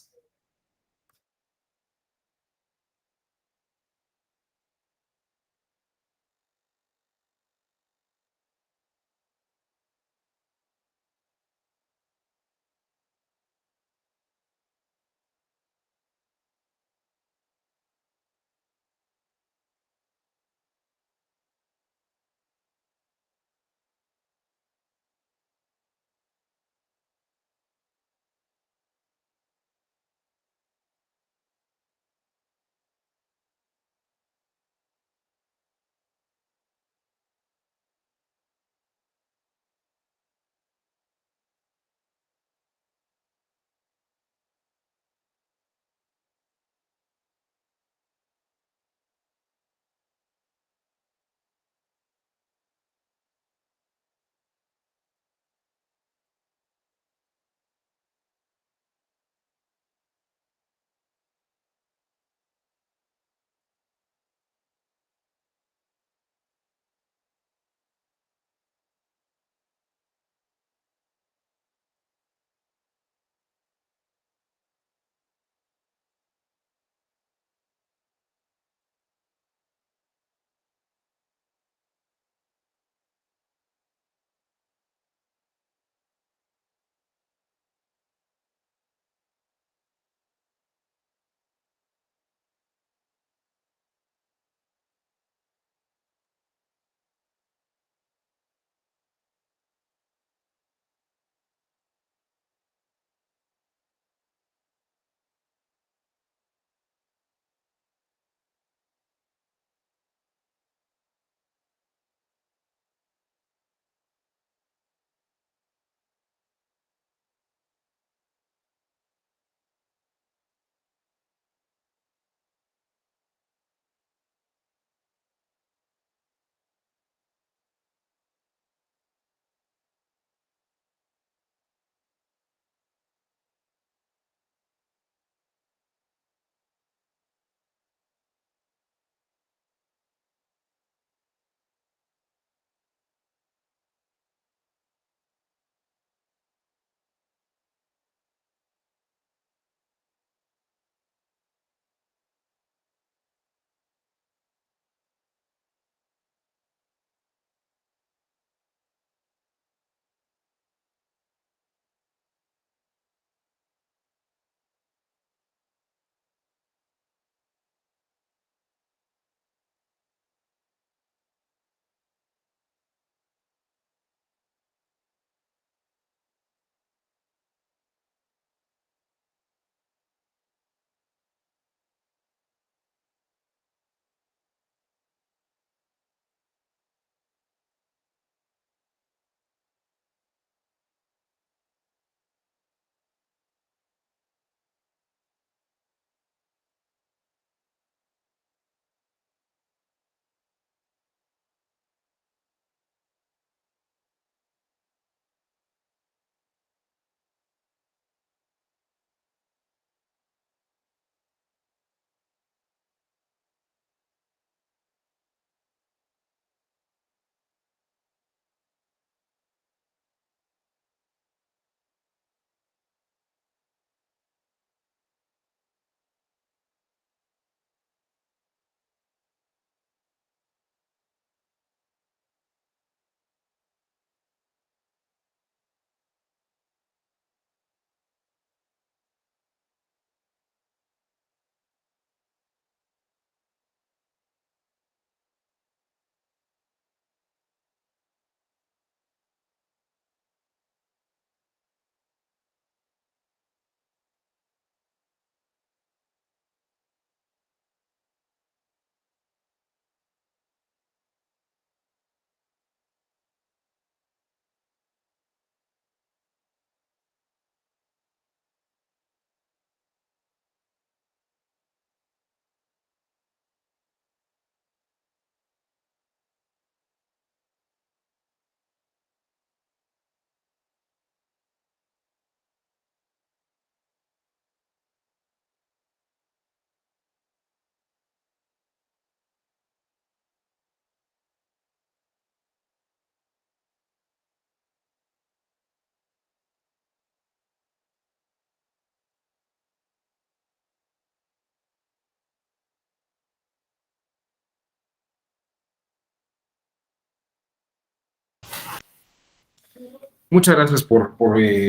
Muchas gracias por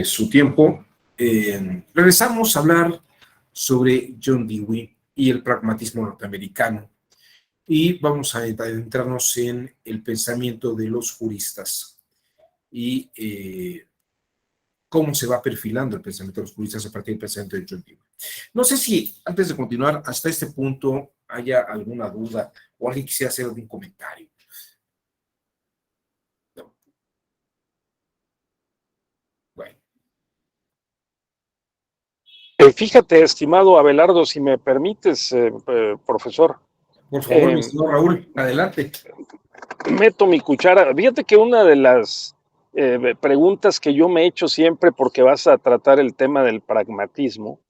su tiempo. Regresamos a hablar sobre John Dewey y el pragmatismo norteamericano y vamos a adentrarnos en el pensamiento de los juristas y cómo se va perfilando el pensamiento de los juristas a partir del pensamiento de John Dewey. No sé si antes de continuar hasta este punto haya alguna duda o alguien quisiera hacer algún comentario. No. Bueno. Fíjate, estimado Abelardo, si me permites, profesor, Por favor, mi eh, señor Raúl, adelante. meto mi cuchara. Fíjate que una de las preguntas que yo me he hecho siempre, porque vas a tratar el tema del pragmatismo,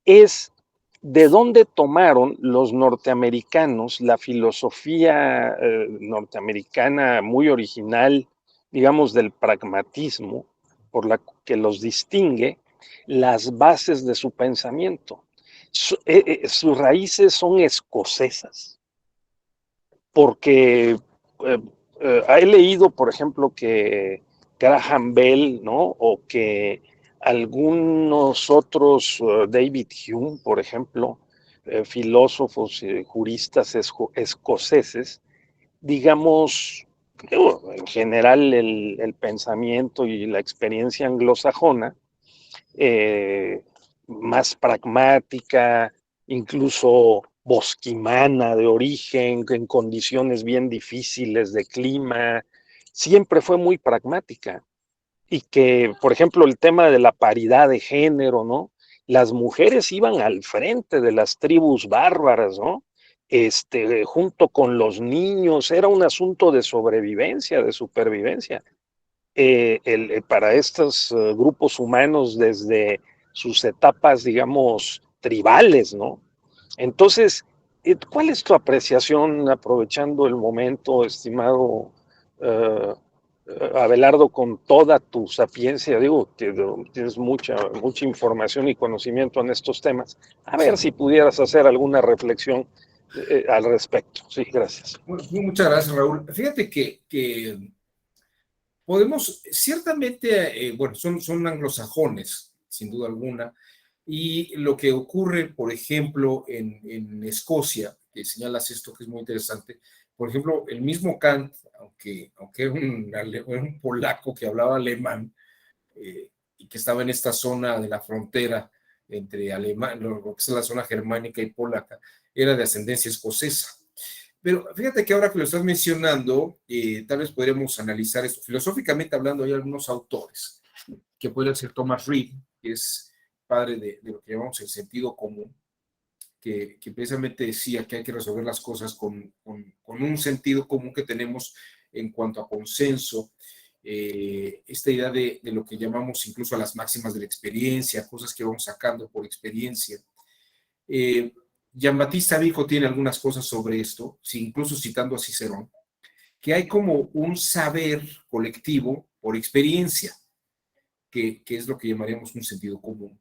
es de dónde tomaron los norteamericanos la filosofía norteamericana muy original, digamos, del pragmatismo, por la que los distingue, las bases de su pensamiento. Sus raíces son escocesas, porque he leído, por ejemplo, que Graham Bell, ¿no? O que algunos otros, David Hume, por ejemplo, filósofos, juristas escoceses, digamos, en general el pensamiento y la experiencia anglosajona, más pragmática, incluso bosquimana de origen, en condiciones bien difíciles de clima, siempre fue muy pragmática. Y que, por ejemplo, el tema de la paridad de género, ¿no? Las mujeres iban al frente de las tribus bárbaras, ¿no? Junto con los niños, era un asunto de sobrevivencia, de supervivencia. Para estos grupos humanos desde sus etapas, digamos, tribales, ¿no? Entonces, ¿cuál es tu apreciación, aprovechando el momento, estimado uh, Abelardo, con toda tu sapiencia? Digo, tienes mucha información y conocimiento en estos temas. A ver si pudieras hacer alguna reflexión al respecto. Sí, gracias. Bueno, muchas gracias, Raúl. Fíjate que podemos, ciertamente, bueno, son anglosajones, sin duda alguna, y lo que ocurre, por ejemplo, en Escocia, que señalas esto que es muy interesante, por ejemplo, el mismo Kant, aunque era un polaco que hablaba alemán, y que estaba en esta zona de la frontera entre alemán, lo que es la zona germánica y polaca, era de ascendencia escocesa. Pero fíjate que ahora que lo estás mencionando, tal vez podríamos analizar esto. Filosóficamente hablando, hay algunos autores, que podrían ser Thomas Reid, que es padre de lo que llamamos el sentido común, que precisamente decía que hay que resolver las cosas con un sentido común que tenemos en cuanto a consenso, esta idea de lo que llamamos incluso a las máximas de la experiencia, cosas que vamos sacando por experiencia. Giambattista Vico tiene algunas cosas sobre esto, incluso citando a Cicerón, que hay como un saber colectivo por experiencia, que es lo que llamaríamos un sentido común.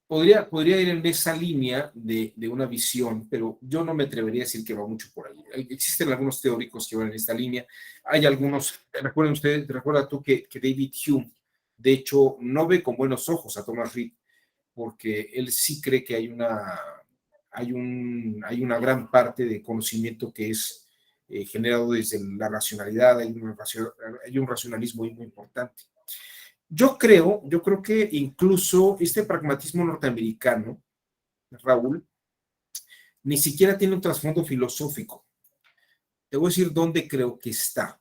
Podría ir en esa línea de una visión, pero yo no me atrevería a decir que va mucho por ahí. Existen algunos teóricos que van en esta línea. Hay algunos, recuerda tú que David Hume, de hecho, no ve con buenos ojos a Thomas Reid, porque él sí cree que hay una gran parte de conocimiento que es generado desde la racionalidad, hay un racionalismo muy importante. Yo creo que incluso este pragmatismo norteamericano, Raúl, ni siquiera tiene un trasfondo filosófico. Te voy a decir dónde creo que está,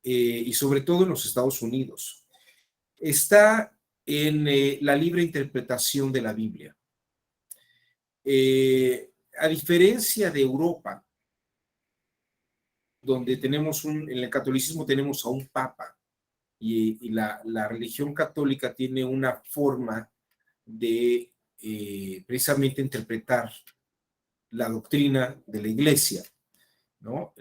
y sobre todo en los Estados Unidos. Está en la libre interpretación de la Biblia. A diferencia de Europa, donde en el catolicismo tenemos a un papa, y la religión católica tiene una forma de precisamente interpretar la doctrina de la iglesia, ¿no?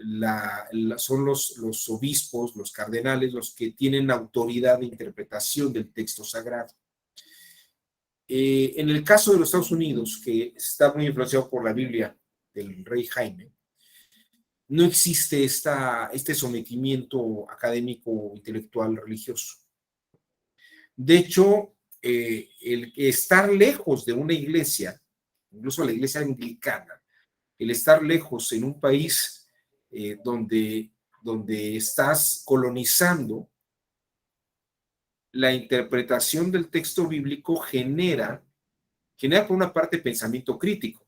Son los obispos, los cardenales, los que tienen autoridad de interpretación del texto sagrado. En el caso de los Estados Unidos, que está muy influenciado por la Biblia del rey Jaime, no existe este sometimiento académico, intelectual, religioso. De hecho, el estar lejos de una iglesia, incluso la iglesia anglicana, el estar lejos en un país donde estás colonizando, la interpretación del texto bíblico genera por una parte pensamiento crítico,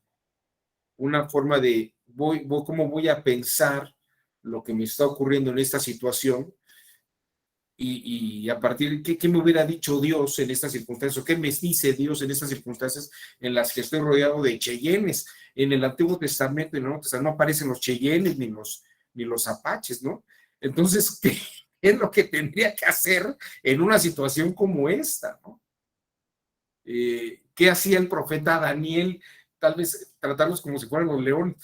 una forma de cómo voy a pensar lo que me está ocurriendo en esta situación y a partir de qué me hubiera dicho Dios en estas circunstancias, o qué me dice Dios en estas circunstancias en las que estoy rodeado de cheyennes. En el Antiguo Testamento, en el Nuevo Testamento no aparecen los cheyennes ni los apaches, ¿no? Entonces, ¿qué es lo que tendría que hacer en una situación como esta, ¿no? ¿Qué hacía el profeta Daniel? Tal vez tratarlos como si fueran los leones.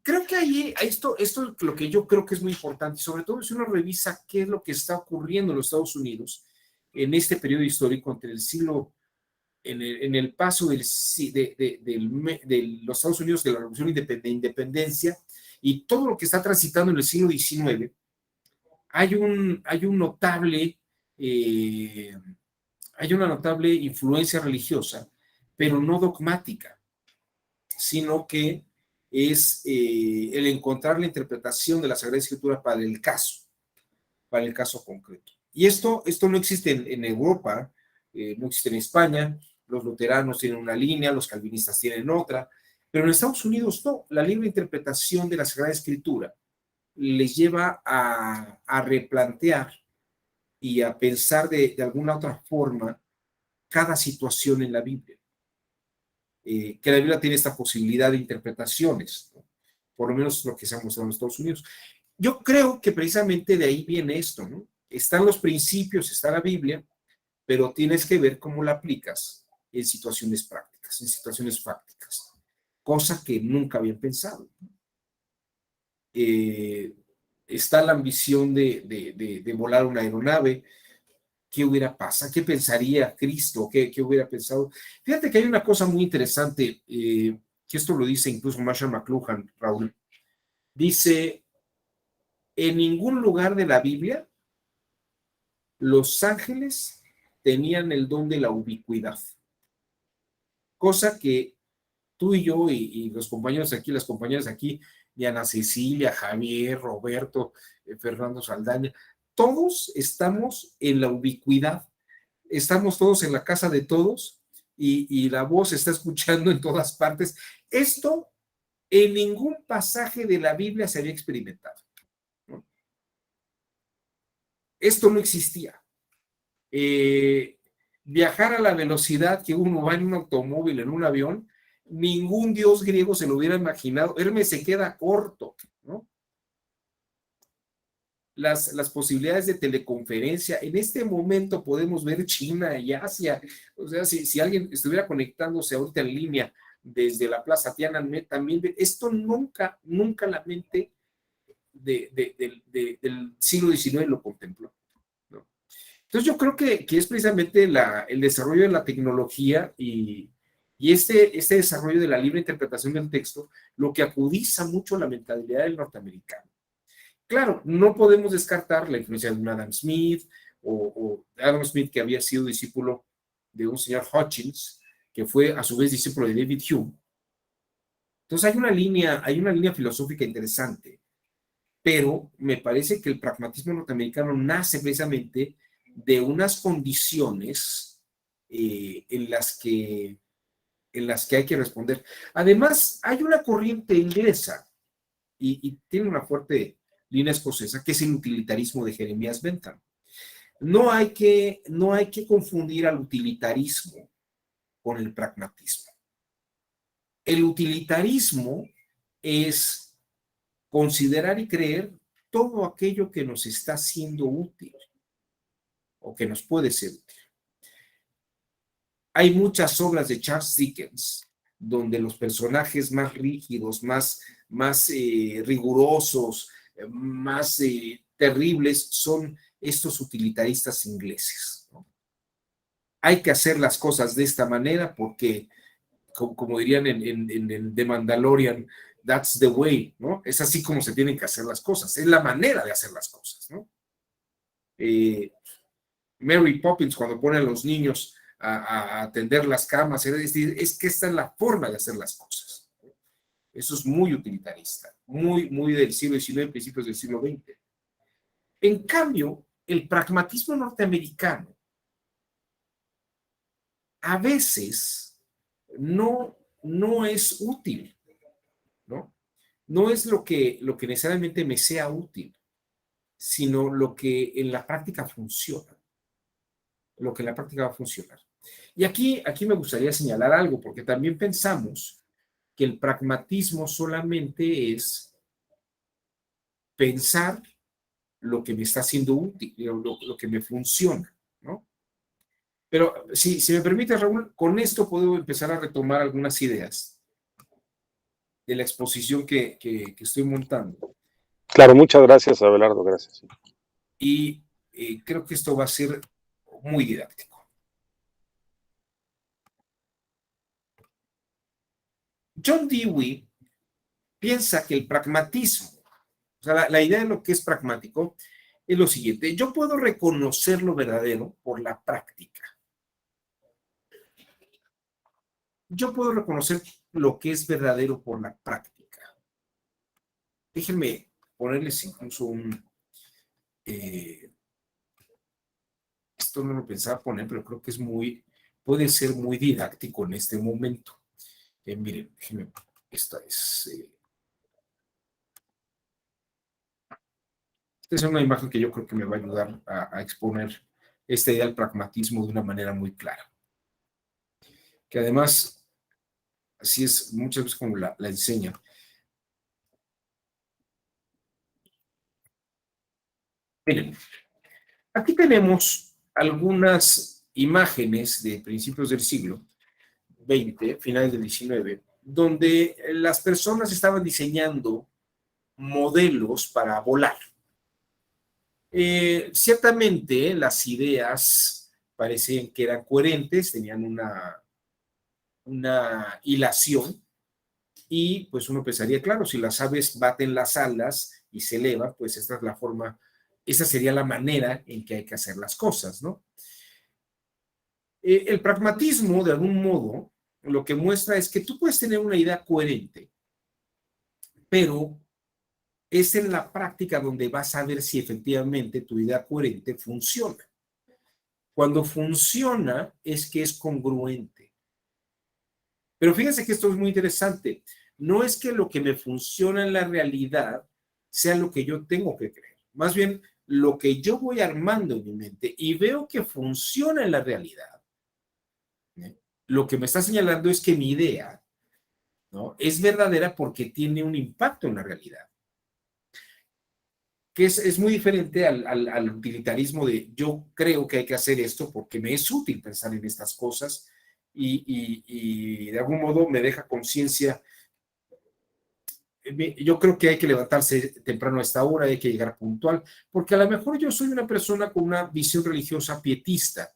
Creo que ahí esto es lo que yo creo que es muy importante, sobre todo si uno revisa qué es lo que está ocurriendo en los Estados Unidos en este periodo histórico entre el siglo, en el paso de los Estados Unidos de la Revolución de Independencia y todo lo que está transitando en el siglo XIX. Hay una notable influencia religiosa, pero no dogmática, sino que es el encontrar la interpretación de la Sagrada Escritura para el caso concreto. Y esto no existe en Europa, no existe en España, los luteranos tienen una línea, los calvinistas tienen otra, pero en Estados Unidos no, la libre interpretación de la Sagrada Escritura les lleva a replantear y a pensar de alguna otra forma cada situación en la Biblia. Que la Biblia tiene esta posibilidad de interpretaciones, ¿no? Por lo menos lo que se ha mostrado en Estados Unidos. Yo creo que precisamente de ahí viene esto, ¿no? Están los principios, está la Biblia, pero tienes que ver cómo la aplicas en situaciones prácticas, en situaciones fácticas, cosa que nunca habían pensado. Está la ambición de volar una aeronave. ¿Qué hubiera pasado? ¿Qué pensaría Cristo? ¿Qué hubiera pensado? Fíjate que hay una cosa muy interesante, que esto lo dice incluso Marshall McLuhan, Raúl. Dice, en ningún lugar de la Biblia los ángeles tenían el don de la ubicuidad, cosa que tú y yo y los compañeros aquí, las compañeras aquí, Diana Cecilia, Javier, Roberto, Fernando Saldaña, todos estamos en la ubicuidad, estamos todos en la casa de todos y la voz se está escuchando en todas partes. Esto en ningún pasaje de la Biblia se había experimentado, ¿no? Esto no existía. Viajar a la velocidad que uno va en un automóvil, en un avión, ningún dios griego se lo hubiera imaginado. Hermes se queda corto, ¿no? Las posibilidades de teleconferencia. En este momento podemos ver China y Asia. O sea, si alguien estuviera conectándose ahorita en línea desde la Plaza Tiananmen, también esto nunca la mente del siglo XIX lo contempló, ¿no? Entonces yo creo que es precisamente el desarrollo de la tecnología y este desarrollo de la libre interpretación del texto lo que agudiza mucho la mentalidad del norteamericano. Claro, no podemos descartar la influencia de un Adam Smith o Adam Smith, que había sido discípulo de un señor Hutchins, que fue a su vez discípulo de David Hume. Entonces hay una línea filosófica interesante, pero me parece que el pragmatismo norteamericano nace precisamente de unas condiciones en las que hay que responder. Además, hay una corriente inglesa y tiene una fuerte línea escocesa, que es el utilitarismo de Jeremías Bentham. No hay que confundir al utilitarismo con el pragmatismo. El utilitarismo es considerar y creer todo aquello que nos está siendo útil o que nos puede ser útil. Hay muchas obras de Charles Dickens donde los personajes más rígidos, más rigurosos, más terribles son estos utilitaristas ingleses, ¿no? Hay que hacer las cosas de esta manera porque, como dirían en The Mandalorian, that's the way, ¿no? Es así como se tienen que hacer las cosas, es la manera de hacer las cosas, ¿no? Mary Poppins, cuando pone a los niños a atender las camas, es que esta es la forma de hacer las cosas. Eso es muy utilitarista, muy del siglo XIX, principios del siglo XX. En cambio, el pragmatismo norteamericano a veces no es útil, ¿no? No es lo que necesariamente me sea útil, sino lo que en la práctica funciona, lo que en la práctica va a funcionar. Y aquí me gustaría señalar algo, porque también pensamos que el pragmatismo solamente es pensar lo que me está siendo útil, lo que me funciona, ¿no? Pero si me permite, Raúl, con esto puedo empezar a retomar algunas ideas de la exposición que estoy montando. Claro, muchas gracias, Abelardo, gracias. Y creo que esto va a ser muy didáctico. John Dewey piensa que el pragmatismo, o sea, la idea de lo que es pragmático, es lo siguiente: yo puedo reconocer lo verdadero por la práctica. Yo puedo reconocer lo que es verdadero por la práctica. Déjenme ponerles incluso esto no lo pensaba poner, pero creo que puede ser muy didáctico en este momento. Miren, déjenme, esta es una imagen que yo creo que me va a ayudar a exponer esta idea del pragmatismo de una manera muy clara. Que además, así es muchas veces como la enseñan. Miren, aquí tenemos algunas imágenes de principios del siglo XX, finales del XIX, donde las personas estaban diseñando modelos para volar. Ciertamente las ideas parecían que eran coherentes, tenían una hilación, y pues uno pensaría, claro, si las aves baten las alas y se elevan, pues esta es la forma, esa sería la manera en que hay que hacer las cosas, ¿no? El pragmatismo, de algún modo, lo que muestra es que tú puedes tener una idea coherente, pero es en la práctica donde vas a ver si efectivamente tu idea coherente funciona. Cuando funciona es que es congruente. Pero fíjense que esto es muy interesante. No es que lo que me funciona en la realidad sea lo que yo tengo que creer. Más bien, lo que yo voy armando en mi mente y veo que funciona en la realidad, ¿eh? Lo que me está señalando es que mi idea, ¿no?, es verdadera porque tiene un impacto en la realidad. Que es muy diferente al utilitarismo de yo creo que hay que hacer esto porque me es útil pensar en estas cosas y de algún modo me deja conciencia. Yo creo que hay que levantarse temprano a esta hora, hay que llegar puntual, porque a lo mejor yo soy una persona con una visión religiosa pietista,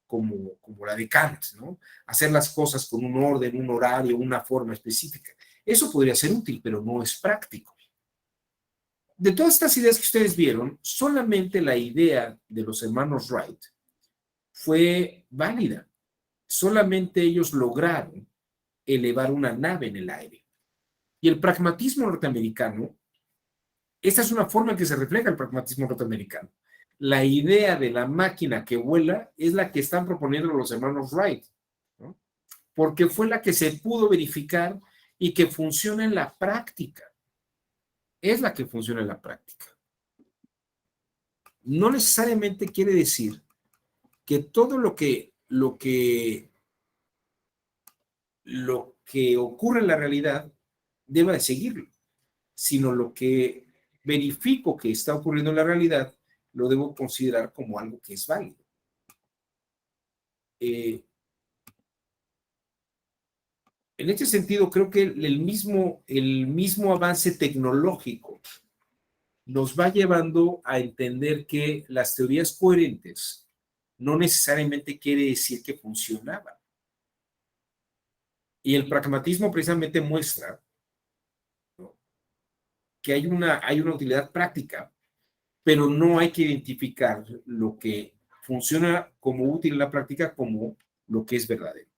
como la de Kant, ¿no? Hacer las cosas con un orden, un horario, una forma específica. Eso podría ser útil, pero no es práctico. De todas estas ideas que ustedes vieron, solamente la idea de los hermanos Wright fue válida. Solamente ellos lograron elevar una nave en el aire. Y el pragmatismo norteamericano, esta es una forma en que se refleja el pragmatismo norteamericano. La idea de la máquina que vuela es la que están proponiendo los hermanos Wright, ¿no? Porque fue la que se pudo verificar y que funciona en la práctica. Es la que funciona en la práctica. No necesariamente quiere decir que todo lo que ocurre en la realidad deba de seguirlo, sino lo que verifico que está ocurriendo en la realidad lo debo considerar como algo que es válido. En este sentido, creo que el mismo avance tecnológico nos va llevando a entender que las teorías coherentes no necesariamente quiere decir que funcionaban. Y el pragmatismo precisamente muestra que hay una utilidad práctica, pero no hay que identificar lo que funciona como útil en la práctica como lo que es verdadero.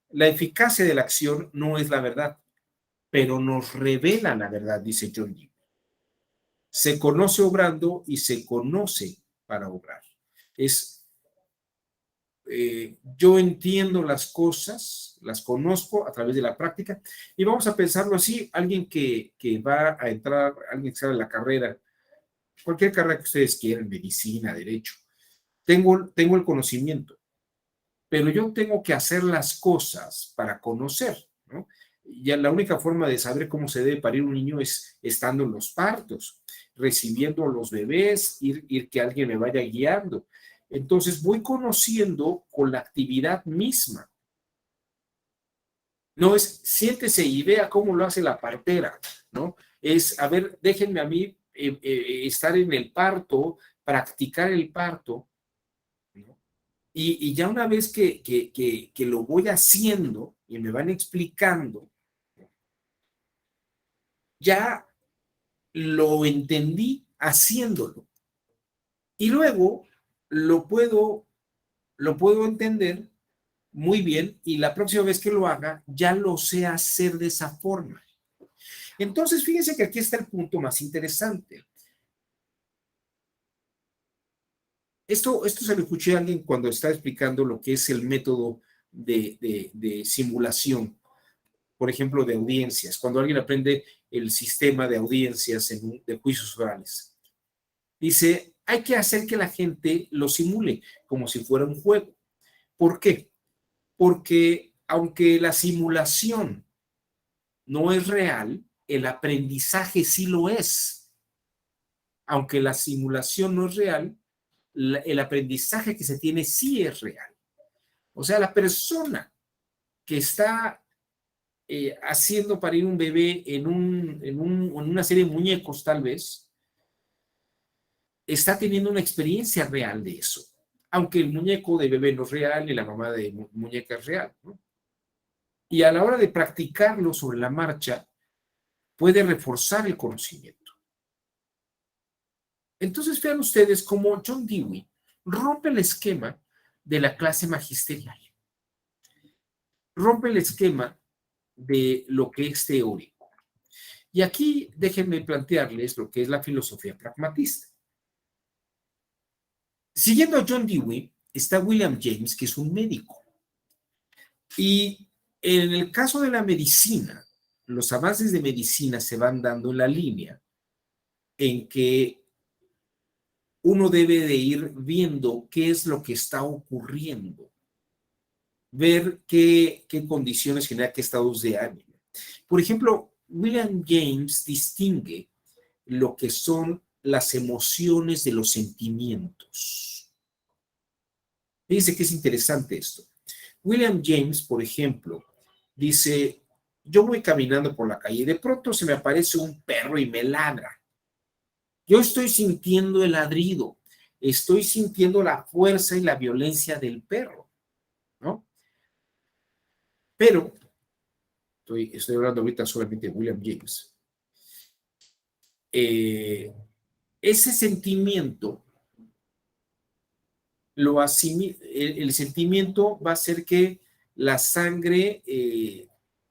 La eficacia de la acción no es la verdad, pero nos revela la verdad, dice John Dewey. Se conoce obrando y se conoce para obrar. Yo entiendo las cosas, las conozco a través de la práctica, y vamos a pensarlo así: alguien que va a entrar, alguien que sabe la carrera, cualquier carrera que ustedes quieran, medicina, derecho, tengo el conocimiento, pero yo tengo que hacer las cosas para conocer, ¿no? Ya la única forma de saber cómo se debe parir un niño es estando en los partos, recibiendo a los bebés, ir que alguien me vaya guiando. Entonces voy conociendo con la actividad misma. No es siéntese y vea cómo lo hace la partera, ¿no? Es, a ver, déjenme a mí estar en el parto, practicar el parto, ¿no? Y ya una vez que lo voy haciendo y me van explicando, ya lo entendí haciéndolo. Y luego lo puedo, lo puedo entender muy bien, y la próxima vez que lo haga, ya lo sé hacer de esa forma. Entonces, fíjense que aquí está el punto más interesante. Esto se lo escuché a alguien cuando estaba explicando lo que es el método de simulación, por ejemplo, de audiencias, cuando alguien aprende el sistema de audiencias de juicios orales. Dice, hay que hacer que la gente lo simule como si fuera un juego. ¿Por qué? Porque aunque la simulación no es real, el aprendizaje sí lo es. Aunque la simulación no es real, el aprendizaje que se tiene sí es real. O sea, la persona que está haciendo parir un bebé en una serie de muñecos, tal vez, está teniendo una experiencia real de eso. Aunque el muñeco de bebé no es real y la mamá de muñeca es real, ¿no? Y a la hora de practicarlo sobre la marcha, puede reforzar el conocimiento. Entonces vean ustedes cómo John Dewey rompe el esquema de la clase magisterial, rompe el esquema de lo que es teórico. Y aquí déjenme plantearles lo que es la filosofía pragmatista. Siguiendo a John Dewey está William James, que es un médico. Y en el caso de la medicina, los avances de medicina se van dando en la línea en que uno debe de ir viendo qué es lo que está ocurriendo, ver qué condiciones genera, qué estados de ánimo. Por ejemplo, William James distingue lo que son las emociones de los sentimientos. Fíjense que es interesante esto. William James, por ejemplo, dice, yo voy caminando por la calle y de pronto se me aparece un perro y me ladra. Yo estoy sintiendo el ladrido, estoy sintiendo la fuerza y la violencia del perro, ¿no? Pero, estoy hablando ahorita solamente de William James. Ese sentimiento, el sentimiento va a hacer que la sangre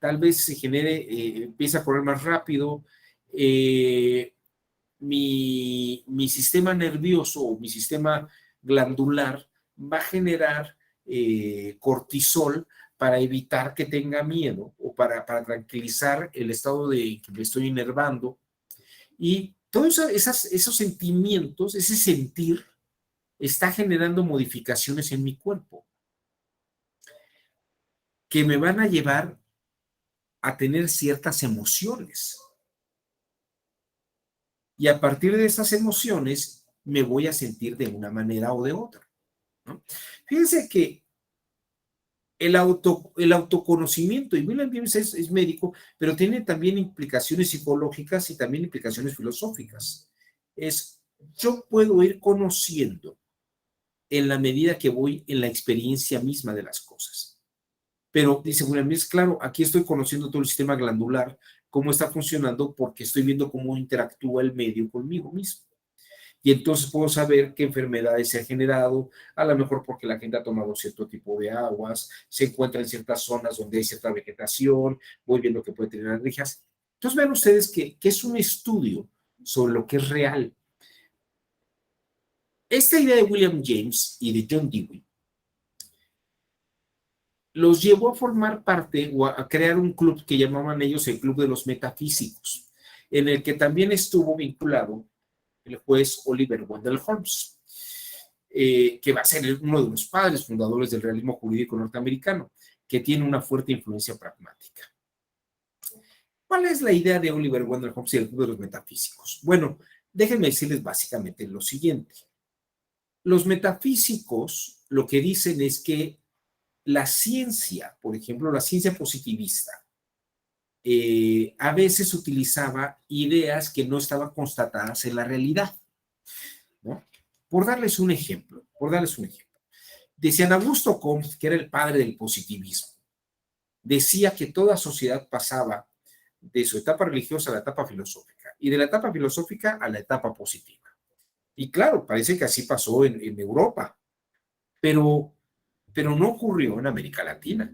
tal vez se genere, empieza a correr más rápido, mi sistema nervioso o mi sistema glandular va a generar cortisol para evitar que tenga miedo o para tranquilizar el estado de que me estoy enervando. Y todos esos sentimientos, ese sentir, está generando modificaciones en mi cuerpo que me van a llevar a tener ciertas emociones. Y a partir de esas emociones me voy a sentir de una manera o de otra, ¿no? Fíjense que el autoconocimiento, y William James es médico, pero tiene también implicaciones psicológicas y también implicaciones filosóficas. Yo puedo ir conociendo en la medida que voy en la experiencia misma de las cosas. Pero dice William James, claro, aquí estoy conociendo todo el sistema glandular, cómo está funcionando, porque estoy viendo cómo interactúa el medio conmigo mismo. Y entonces puedo saber qué enfermedades se han generado, a lo mejor porque la gente ha tomado cierto tipo de aguas, se encuentra en ciertas zonas donde hay cierta vegetación, voy viendo que puede tener alergias. Entonces vean ustedes que es un estudio sobre lo que es real. Esta idea de William James y de John Dewey los llevó a formar parte o a crear un club que llamaban ellos el Club de los Metafísicos, en el que también estuvo vinculado el juez Oliver Wendell Holmes, que va a ser uno de los padres fundadores del realismo jurídico norteamericano, que tiene una fuerte influencia pragmática. ¿Cuál es la idea de Oliver Wendell Holmes y el Club de los Metafísicos? Bueno, déjenme decirles básicamente lo siguiente. Los metafísicos lo que dicen es que la ciencia, por ejemplo, la ciencia positivista, a veces utilizaba ideas que no estaban constatadas en la realidad, ¿no? Por darles un ejemplo, decían Augusto Comte, que era el padre del positivismo, decía que toda sociedad pasaba de su etapa religiosa a la etapa filosófica y de la etapa filosófica a la etapa positiva. Y claro, parece que así pasó en Europa, pero no ocurrió en América Latina.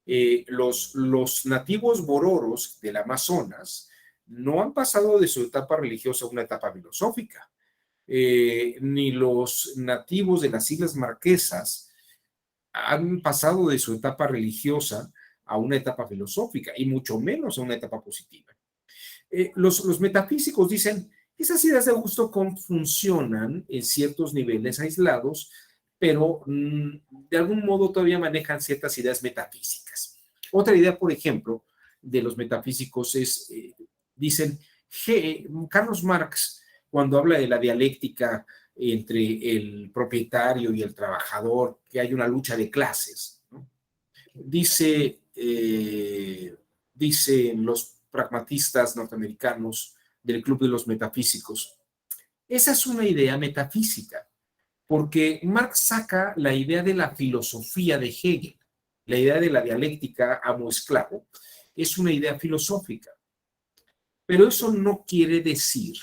Los nativos bororos del Amazonas no han pasado de su etapa religiosa a una etapa filosófica, ni los nativos de las Islas Marquesas han pasado de su etapa religiosa a una etapa filosófica, y mucho menos a una etapa positiva. Los metafísicos dicen, esas ideas de Augusto Comte funcionan en ciertos niveles aislados, pero de algún modo todavía manejan ciertas ideas metafísicas. Otra idea, por ejemplo, de los metafísicos es, dicen, Carlos Marx, cuando habla de la dialéctica entre el propietario y el trabajador, que hay una lucha de clases, ¿no? Dicen los pragmatistas norteamericanos del Club de los Metafísicos, esa es una idea metafísica, porque Marx saca la idea de la filosofía de Hegel, la idea de la dialéctica amo-esclavo, es una idea filosófica, pero eso no quiere decir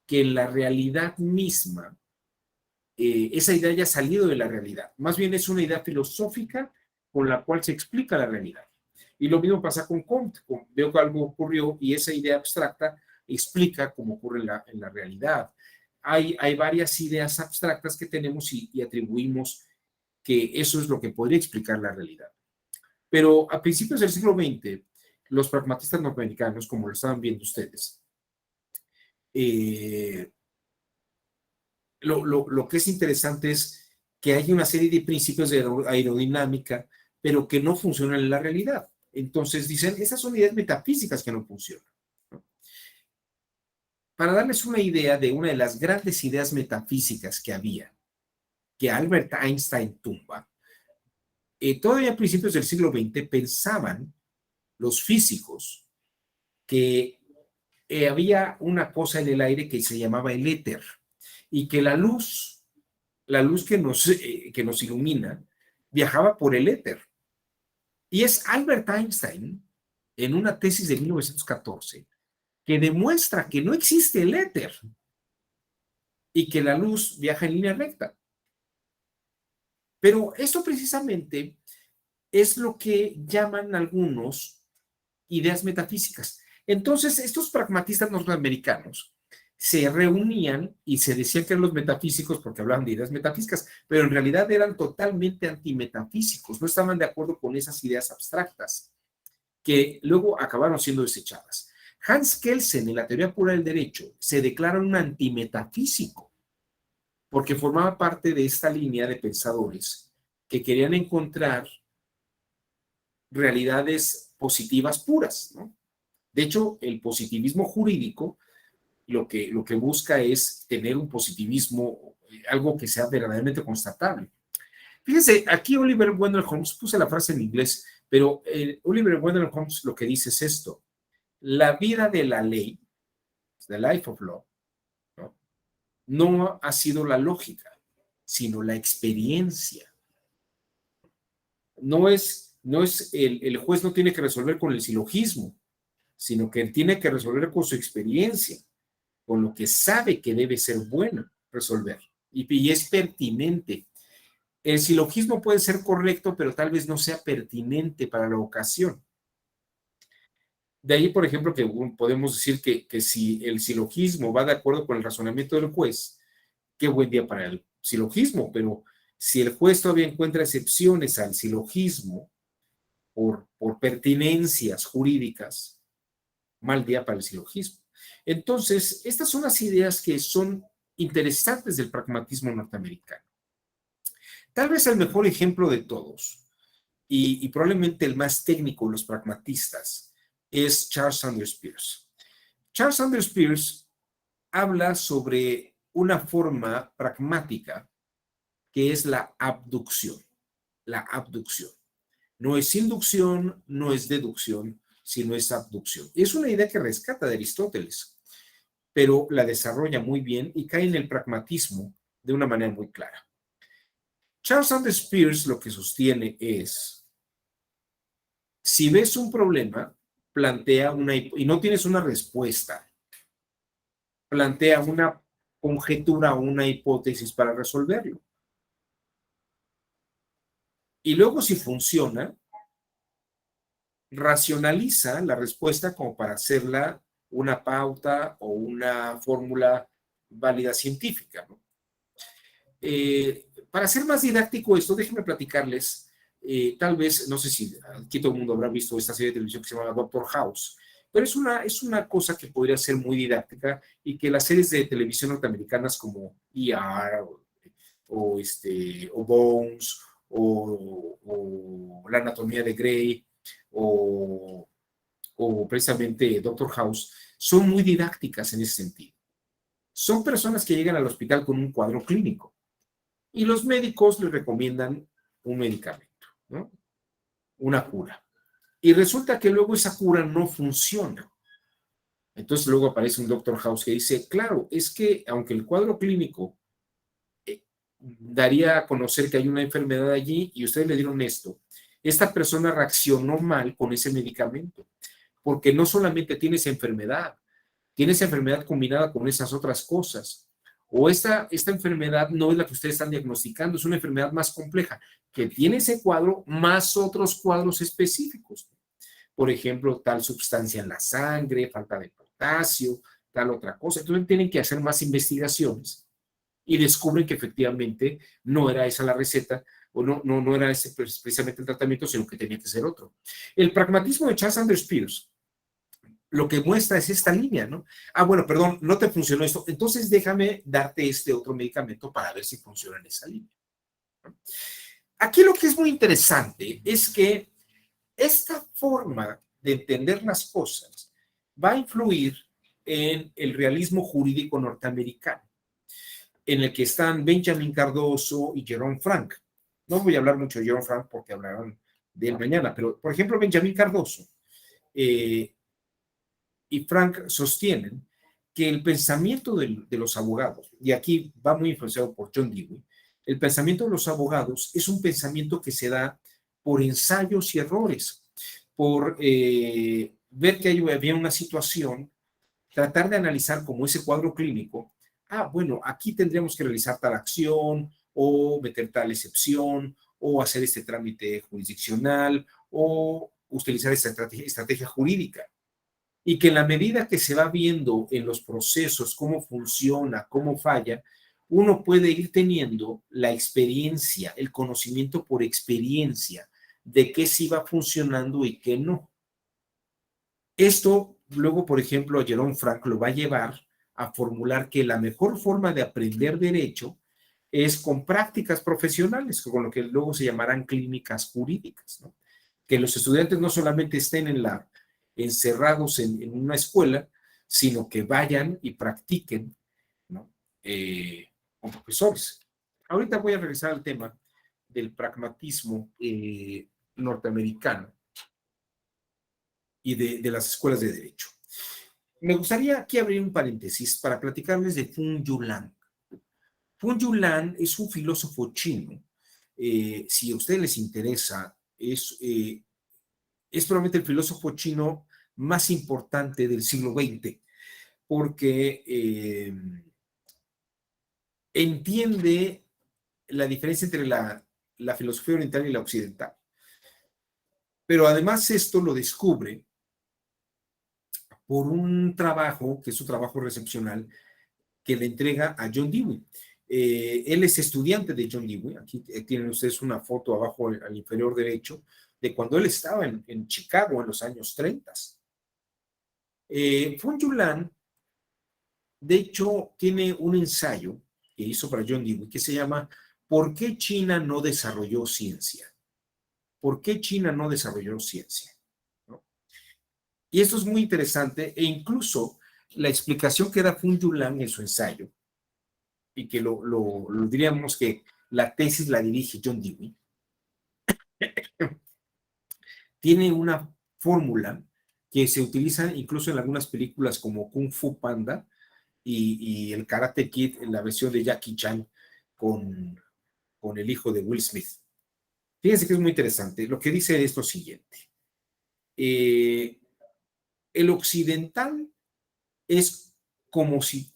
que la realidad misma, esa idea haya salido de la realidad, más bien es una idea filosófica con la cual se explica la realidad. Y lo mismo pasa con Comte. Veo que algo ocurrió y esa idea abstracta explica cómo ocurre en la realidad. Hay varias ideas abstractas que tenemos y atribuimos que eso es lo que podría explicar la realidad. Pero a principios del siglo XX, los pragmatistas norteamericanos, como lo estaban viendo ustedes, lo que es interesante es que hay una serie de principios de aerodinámica, pero que no funcionan en la realidad. Entonces dicen, esas son ideas metafísicas que no funcionan, ¿no? Para darles una idea de una de las grandes ideas metafísicas que había, que Albert Einstein tumba, todavía a principios del siglo XX pensaban los físicos que había una cosa en el aire que se llamaba el éter y que la luz que nos ilumina viajaba por el éter. Y es Albert Einstein, en una tesis de 1914, que demuestra que no existe el éter y que la luz viaja en línea recta. Pero esto precisamente es lo que llaman algunos ideas metafísicas. Entonces, estos pragmatistas norteamericanos se reunían y se decían que eran los metafísicos porque hablaban de ideas metafísicas, pero en realidad eran totalmente antimetafísicos, no estaban de acuerdo con esas ideas abstractas, que luego acabaron siendo desechadas. Hans Kelsen, en la teoría pura del derecho, se declara un antimetafísico, porque formaba parte de esta línea de pensadores que querían encontrar realidades positivas puras, ¿no? De hecho, el positivismo jurídico lo que busca es tener un positivismo, algo que sea verdaderamente constatable. Fíjense, aquí Oliver Wendell Holmes, puse la frase en inglés, pero Oliver Wendell Holmes lo que dice es esto: la vida de la ley, the life of law, ¿no? No ha sido la lógica, sino la experiencia. el juez no tiene que resolver con el silogismo, sino que tiene que resolver con su experiencia, con lo que sabe que debe ser bueno resolver. Y es pertinente. El silogismo puede ser correcto, pero tal vez no sea pertinente para la ocasión. De ahí, por ejemplo, que podemos decir que si el silogismo va de acuerdo con el razonamiento del juez, qué buen día para el silogismo, pero si el juez todavía encuentra excepciones al silogismo por pertinencias jurídicas, mal día para el silogismo. Entonces, estas son las ideas que son interesantes del pragmatismo norteamericano. Tal vez el mejor ejemplo de todos, y probablemente el más técnico de los pragmatistas, es Charles Sanders Peirce. Charles Sanders Peirce habla sobre una forma pragmática que es la abducción. La abducción. No es inducción, no es deducción, sino es abducción. Es una idea que rescata de Aristóteles, pero la desarrolla muy bien y cae en el pragmatismo de una manera muy clara. Charles Sanders Peirce lo que sostiene es, si ves un problema, plantea una, y no tienes una respuesta, plantea una conjetura o una hipótesis para resolverlo. Y luego, si funciona, racionaliza la respuesta como para hacerla una pauta o una fórmula válida científica, ¿no? Para ser más didáctico esto, déjenme platicarles, tal vez, no sé si aquí todo el mundo habrá visto esta serie de televisión que se llama Doctor House, pero es una cosa que podría ser muy didáctica y que las series de televisión norteamericanas como ER o Bones o La Anatomía de Grey o precisamente Doctor House son muy didácticas en ese sentido. Son personas que llegan al hospital con un cuadro clínico y los médicos les recomiendan un medicamento, ¿no? Una cura. Y resulta que luego esa cura no funciona. Entonces luego aparece un Doctor House que dice, claro, es que aunque el cuadro clínico daría a conocer que hay una enfermedad allí y ustedes le dieron esto, esta persona reaccionó mal con ese medicamento, porque no solamente tiene esa enfermedad combinada con esas otras cosas. O esta enfermedad no es la que ustedes están diagnosticando, es una enfermedad más compleja, que tiene ese cuadro más otros cuadros específicos. Por ejemplo, tal sustancia en la sangre, falta de potasio, tal otra cosa. Entonces tienen que hacer más investigaciones y descubren que efectivamente no era esa la receta o no era ese precisamente el tratamiento, sino que tenía que ser otro. El pragmatismo de Charles Sanders Peirce lo que muestra es esta línea, ¿no? Ah, bueno, perdón, no te funcionó esto, entonces déjame darte este otro medicamento para ver si funciona en esa línea. Aquí lo que es muy interesante es que esta forma de entender las cosas va a influir en el realismo jurídico norteamericano, en el que están Benjamin Cardoso y Jerome Frank. No voy a hablar mucho de Jerome Frank porque hablarán de él mañana, pero por ejemplo Benjamin Cardoso y Frank sostienen que el pensamiento de los abogados, y aquí va muy influenciado por John Dewey, el pensamiento de los abogados es un pensamiento que se da por ensayos y errores, por ver que había una situación, tratar de analizar como ese cuadro clínico, bueno, aquí tendríamos que realizar tal acción o meter tal excepción o hacer este trámite jurisdiccional o utilizar esta estrategia jurídica. Y que en la medida que se va viendo en los procesos cómo funciona, cómo falla, uno puede ir teniendo la experiencia, el conocimiento por experiencia de qué sí va funcionando y qué no. Esto luego, por ejemplo, a Jerome Frank lo va a llevar a formular que la mejor forma de aprender derecho es con prácticas profesionales, con lo que luego se llamarán clínicas jurídicas, ¿no? Que los estudiantes no solamente estén encerrados en una escuela, sino que vayan y practiquen, ¿no? Con profesores. Ahorita voy a regresar al tema del pragmatismo norteamericano y de las escuelas de derecho. Me gustaría aquí abrir un paréntesis para platicarles de Feng Yulan. Feng Yulan es un filósofo chino. Si a ustedes les interesa es probablemente el filósofo chino más importante del siglo XX, porque entiende la diferencia entre la filosofía oriental y la occidental. Pero además esto lo descubre por un trabajo, que es su trabajo recepcional, que le entrega a John Dewey. Él es estudiante de John Dewey. Aquí tienen ustedes una foto abajo al inferior derecho de cuando él estaba en Chicago en los años 30. Feng Yulan, de hecho, tiene un ensayo que hizo para John Dewey que se llama ¿Por qué China no desarrolló ciencia? ¿Por qué China no desarrolló ciencia? ¿No? Y esto es muy interesante e incluso la explicación que da Feng Yulan en su ensayo, y que lo diríamos que la tesis la dirige John Dewey, tiene una fórmula que se utiliza incluso en algunas películas como Kung Fu Panda y el Karate Kid en la versión de Jackie Chan con el hijo de Will Smith. Fíjense que es muy interesante. Lo que dice es lo siguiente. El occidental es como si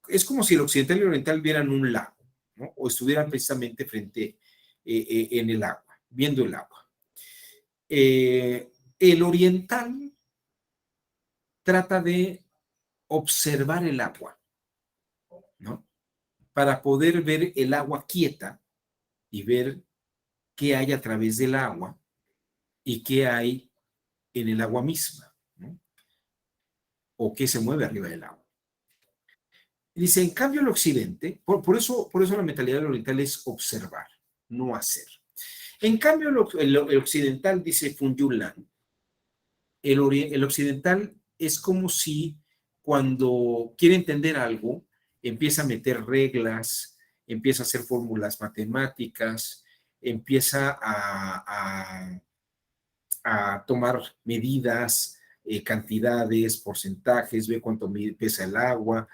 el occidental y el oriental vieran un lago, ¿no? O estuvieran precisamente frente en el agua, viendo el agua. El oriental trata de observar el agua, ¿no? Para poder ver el agua quieta y ver qué hay a través del agua y qué hay en el agua misma, ¿no? O qué se mueve arriba del agua. Dice, en cambio el occidente, por eso la mentalidad del oriental es observar, no hacer. En cambio el occidental, dice Feng Yulan, el occidental es como si cuando quiere entender algo, empieza a meter reglas, empieza a hacer fórmulas matemáticas, empieza a tomar medidas, cantidades, porcentajes, ve cuánto pesa el agua,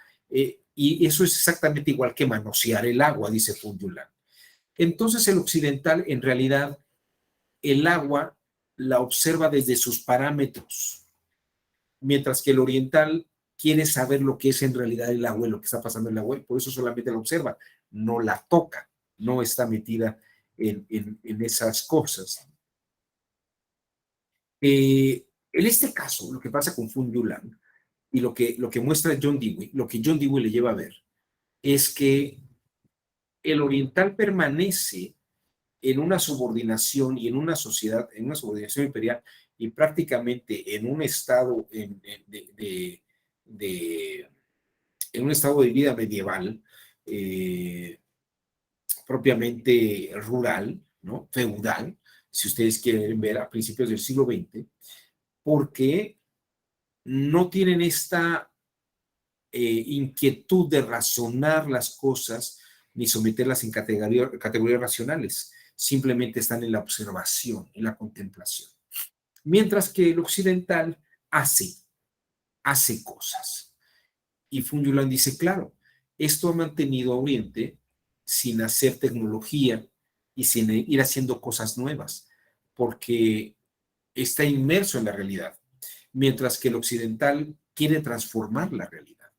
y eso es exactamente igual que manosear el agua, dice Feng Yulan. Entonces el occidental, en realidad, el agua la observa desde sus parámetros, mientras que el oriental quiere saber lo que es en realidad el agua y lo que está pasando en el agua, y por eso solamente la observa, no la toca, no está metida en esas cosas. En este caso, lo que pasa con Feng Yulan y lo que muestra John Dewey, lo que John Dewey le lleva a ver, es que el oriental permanece en una subordinación y en una sociedad, en una subordinación imperial y prácticamente en un estado en un estado de vida medieval, propiamente rural, ¿no? Feudal, si ustedes quieren ver a principios del siglo XX, porque no tienen esta inquietud de razonar las cosas ni someterlas en categorías racionales, simplemente están en la observación, en la contemplación. Mientras que el occidental hace cosas. Y Feng Yulan dice, claro, esto ha mantenido a Oriente sin hacer tecnología y sin ir haciendo cosas nuevas, porque está inmerso en la realidad, mientras que el occidental quiere transformar la realidad.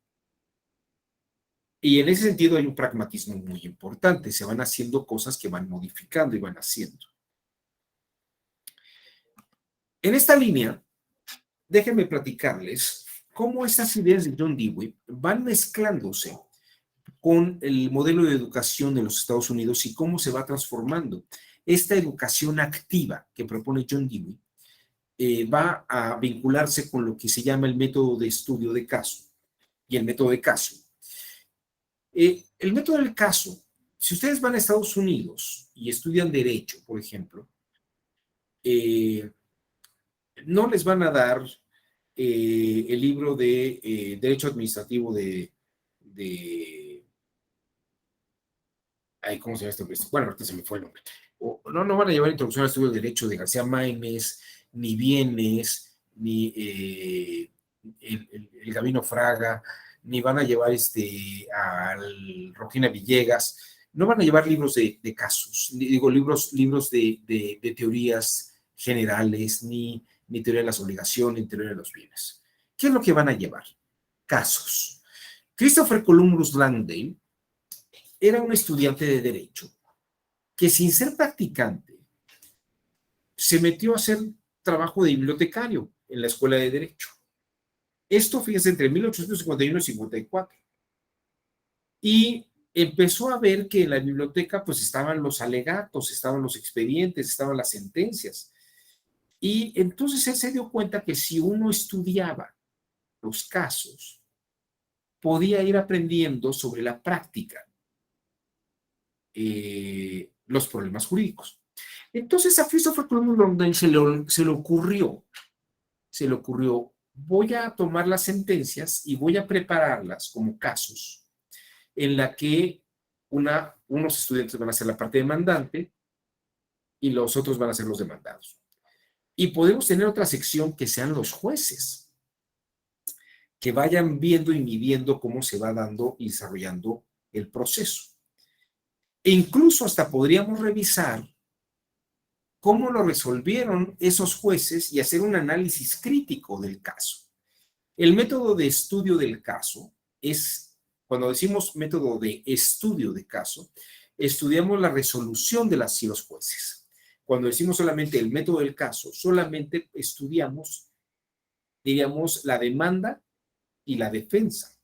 Y en ese sentido hay un pragmatismo muy importante, se van haciendo cosas que van modificando y van haciendo. En esta línea, déjenme platicarles cómo estas ideas de John Dewey van mezclándose con el modelo de educación de los Estados Unidos y cómo se va transformando. Esta educación activa que propone John Dewey va a vincularse con lo que se llama el método de estudio de caso y el método de caso. El método del caso, si ustedes van a Estados Unidos y estudian derecho, por ejemplo, no les van a dar el libro de Derecho Administrativo ay, ¿cómo se llama este? Bueno, ahorita se me fue el nombre. No van a llevar Introducción al Estudio del Derecho de García Maínez, ni Bienes, ni el Gabino Fraga, ni van a llevar al Rogina Villegas, no van a llevar libros de casos, digo, libros de teorías generales, ni teoría de las obligaciones, ni teoría de los bienes. ¿Qué es lo que van a llevar? Casos. Christopher Columbus Langdale era un estudiante de Derecho que, sin ser practicante, se metió a hacer trabajo de bibliotecario en la Escuela de Derecho. Esto, fíjense, entre 1851 y 54. Y empezó a ver que en la biblioteca pues estaban los alegatos, estaban los expedientes, estaban las sentencias. Y entonces él se dio cuenta que si uno estudiaba los casos, podía ir aprendiendo sobre la práctica los problemas jurídicos. Entonces a Christopher Columbus Langdale se le ocurrió, voy a tomar las sentencias y voy a prepararlas como casos en la que unos estudiantes van a ser la parte demandante y los otros van a ser los demandados. Y podemos tener otra sección que sean los jueces, que vayan viendo y midiendo cómo se va dando y desarrollando el proceso. E incluso hasta podríamos revisar cómo lo resolvieron esos jueces y hacer un análisis crítico del caso. El método de estudio del caso es, cuando decimos método de estudio de caso, estudiamos la resolución de las y los jueces. Cuando decimos solamente el método del caso, solamente estudiamos, diríamos, la demanda y la defensa.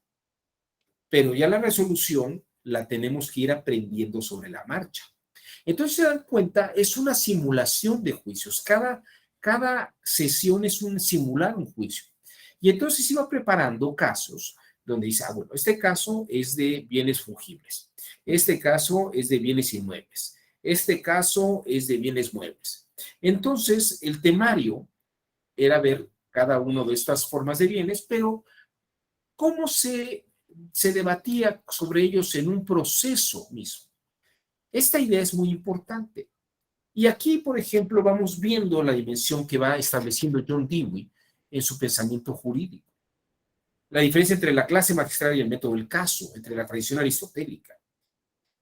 Pero ya la resolución la tenemos que ir aprendiendo sobre la marcha. Entonces, se dan cuenta, es una simulación de juicios. Cada sesión es simular un juicio. Y entonces iba preparando casos donde dice, bueno, este caso es de bienes fungibles. Este caso es de bienes inmuebles. Este caso es de bienes muebles. Entonces, el temario era ver cada una de estas formas de bienes, pero cómo se debatía sobre ellos en un proceso mismo. Esta idea es muy importante. Y aquí, por ejemplo, vamos viendo la dimensión que va estableciendo John Dewey en su pensamiento jurídico. La diferencia entre la clase magistral y el método del caso, entre la tradición aristotélica.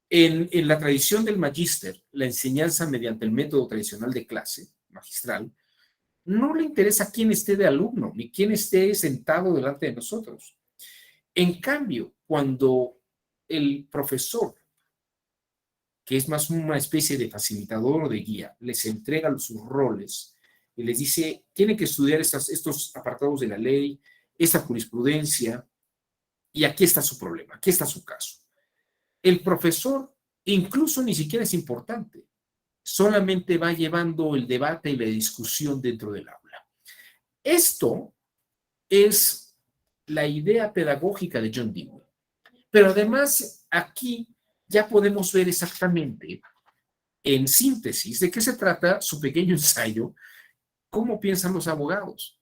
En la tradición del magíster, la enseñanza mediante el método tradicional de clase magistral, no le interesa quién esté de alumno, ni quién esté sentado delante de nosotros. En cambio, cuando el profesor, que es más una especie de facilitador o de guía, les entrega sus roles y les dice, tienen que estudiar estos apartados de la ley, esta jurisprudencia, y aquí está su problema, aquí está su caso. El profesor incluso ni siquiera es importante, solamente va llevando el debate y la discusión dentro del aula. Esto es la idea pedagógica de John Dewey. Pero además, aquí ya podemos ver exactamente, en síntesis, de qué se trata su pequeño ensayo, cómo piensan los abogados.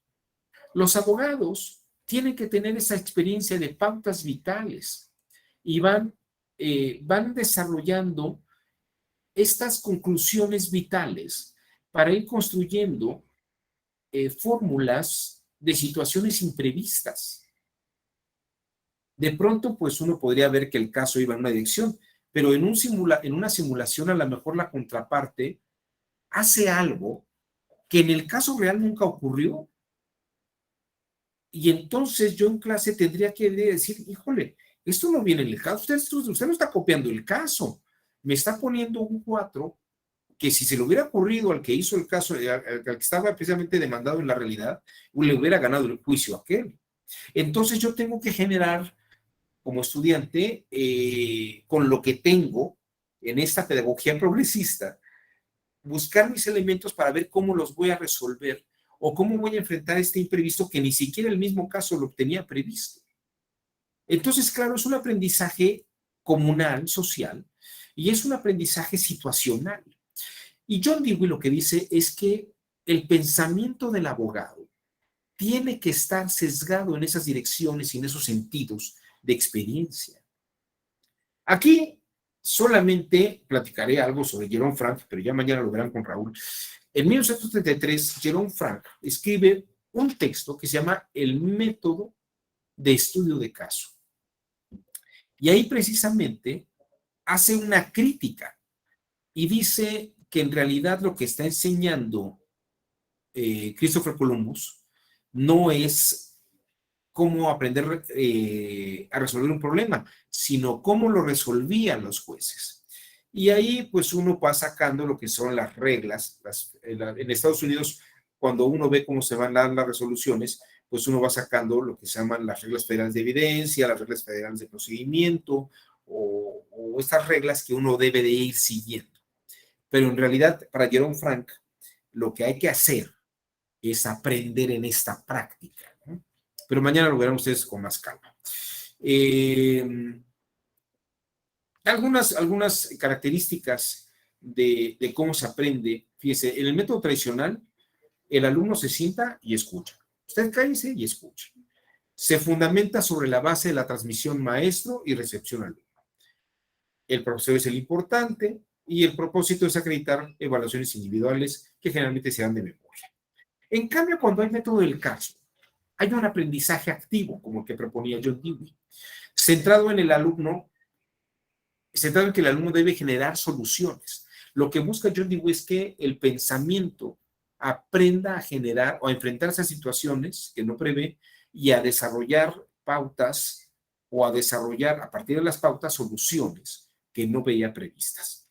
Los abogados tienen que tener esa experiencia de pautas vitales y van desarrollando estas conclusiones vitales para ir construyendo fórmulas de situaciones imprevistas. De pronto, pues uno podría ver que el caso iba en una dirección, pero en una simulación a lo mejor la contraparte hace algo que en el caso real nunca ocurrió. Y entonces yo en clase tendría que decir, híjole, esto no viene en el caso, usted no está copiando el caso, me está poniendo un 4 que si se le hubiera ocurrido al que hizo el caso, al que estaba precisamente demandado en la realidad, le hubiera ganado el juicio a aquel. Entonces yo tengo que generar como estudiante, con lo que tengo en esta pedagogía progresista, buscar mis elementos para ver cómo los voy a resolver o cómo voy a enfrentar este imprevisto que ni siquiera el mismo caso lo tenía previsto. Entonces, claro, es un aprendizaje comunal, social, y es un aprendizaje situacional. Y John Dewey lo que dice es que el pensamiento del abogado tiene que estar sesgado en esas direcciones y en esos sentidos de experiencia. Aquí solamente platicaré algo sobre Jerome Frank, pero ya mañana lo verán con Raúl. En 1933, Jerome Frank escribe un texto que se llama El método de estudio de caso. Y ahí precisamente hace una crítica y dice que en realidad lo que está enseñando Christopher Columbus no es cómo aprender a resolver un problema, sino cómo lo resolvían los jueces. Y ahí pues uno va sacando lo que son las reglas. En Estados Unidos, cuando uno ve cómo se van dando las resoluciones, pues uno va sacando lo que se llaman las reglas federales de evidencia, las reglas federales de procedimiento, o estas reglas que uno debe de ir siguiendo. Pero en realidad, para Jerome Frank, lo que hay que hacer es aprender en esta práctica, ¿no? Pero mañana lo verán ustedes con más calma. Algunas características de cómo se aprende. Fíjese, en el método tradicional, el alumno se sienta y escucha. Usted cállese y escucha. Se fundamenta sobre la base de la transmisión maestro y recepción alumno. El profesor es el importante y el propósito es acreditar evaluaciones individuales que generalmente se dan de memoria. En cambio, cuando hay método del caso, hay un aprendizaje activo, como el que proponía John Dewey, centrado en el alumno, centrado en que el alumno debe generar soluciones. Lo que busca John Dewey es que el pensamiento aprenda a generar o a enfrentarse a situaciones que no prevé y a desarrollar pautas o a desarrollar a partir de las pautas soluciones que no veía previstas.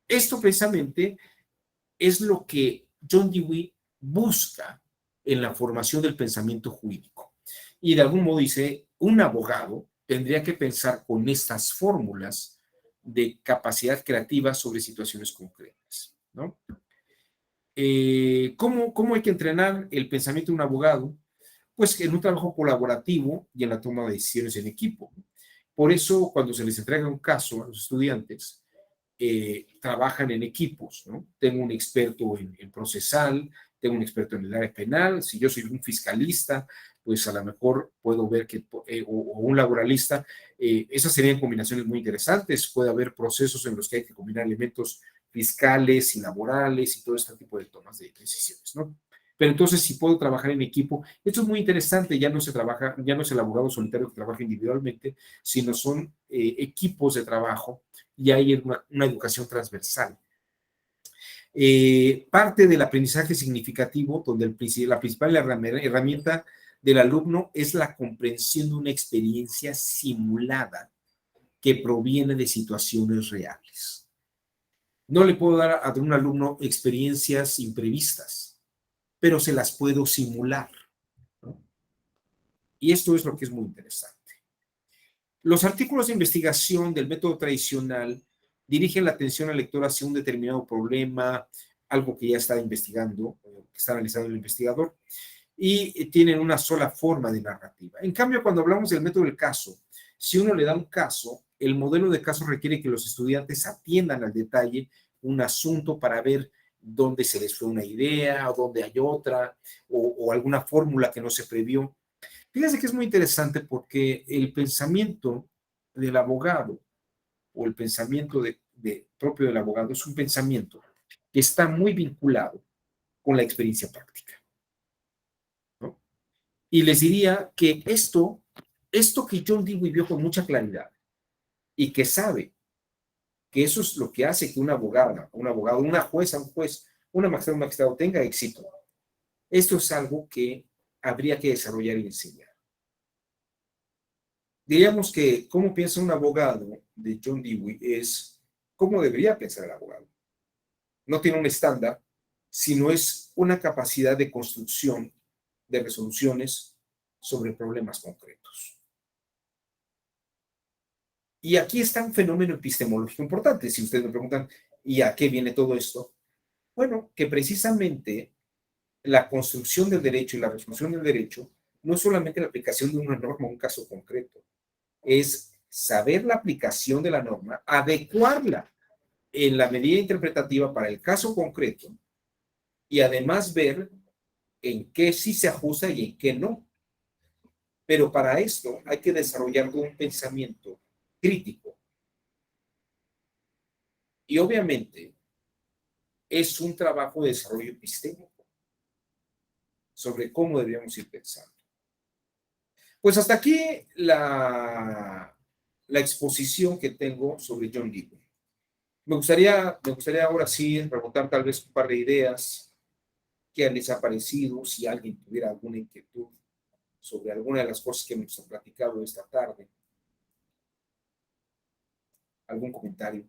Esto precisamente es lo que John Dewey busca en la formación del pensamiento jurídico. Y de algún modo dice, un abogado tendría que pensar con estas fórmulas de capacidad creativa sobre situaciones concretas, ¿no? ¿Cómo hay que entrenar el pensamiento de un abogado? Pues en un trabajo colaborativo y en la toma de decisiones en equipo. Por eso, cuando se les entrega un caso a los estudiantes, trabajan en equipos, ¿no? Tengo un experto en procesal, tengo un experto en el área penal, si yo soy un fiscalista, pues a lo mejor puedo ver que, o un laboralista, esas serían combinaciones muy interesantes. Puede haber procesos en los que hay que combinar elementos fiscales y laborales y todo este tipo de tomas de decisiones, ¿no? Pero entonces, si puedo trabajar en equipo, esto es muy interesante, ya no se trabaja, ya no es el abogado solitario que trabaja individualmente, sino son equipos de trabajo y hay una educación transversal. Parte del aprendizaje significativo, donde la principal herramienta del alumno es la comprensión de una experiencia simulada que proviene de situaciones reales. No le puedo dar a un alumno experiencias imprevistas, pero se las puedo simular, ¿no? Y esto es lo que es muy interesante. Los artículos de investigación del método tradicional dirigen la atención al lector hacia un determinado problema, algo que ya está investigando, que está analizando el investigador, y tienen una sola forma de narrativa. En cambio, cuando hablamos del método del caso, si uno le da un caso, el modelo de caso requiere que los estudiantes atiendan al detalle un asunto para ver dónde se les fue una idea o dónde hay otra, o alguna fórmula que no se previó. Fíjense que es muy interesante porque el pensamiento del abogado o el pensamiento propio del abogado es un pensamiento que está muy vinculado con la experiencia práctica, ¿no? Y les diría que esto que John Dewey vio con mucha claridad y que sabe que eso es lo que hace que una abogada, un abogado, una jueza, un juez, una magistrada, un magistrado tenga éxito, esto es algo que habría que desarrollar y enseñar. Diríamos que cómo piensa un abogado de John Dewey es cómo debería pensar el abogado. No tiene un estándar, sino es una capacidad de construcción de resoluciones sobre problemas concretos. Y aquí está un fenómeno epistemológico importante. Si ustedes me preguntan, ¿y a qué viene todo esto? Bueno, que precisamente la construcción del derecho y la resolución del derecho no es solamente la aplicación de una norma a un caso concreto, es saber la aplicación de la norma, adecuarla en la medida interpretativa para el caso concreto y además ver en qué sí se ajusta y en qué no. Pero para esto hay que desarrollar un pensamiento crítico. Y obviamente es un trabajo de desarrollo epistémico sobre cómo deberíamos ir pensando. Pues hasta aquí la la exposición que tengo sobre John Dewey. Me gustaría ahora sí preguntar tal vez un par de ideas que les ha parecido, si alguien tuviera alguna inquietud sobre alguna de las cosas que hemos platicado esta tarde, algún comentario,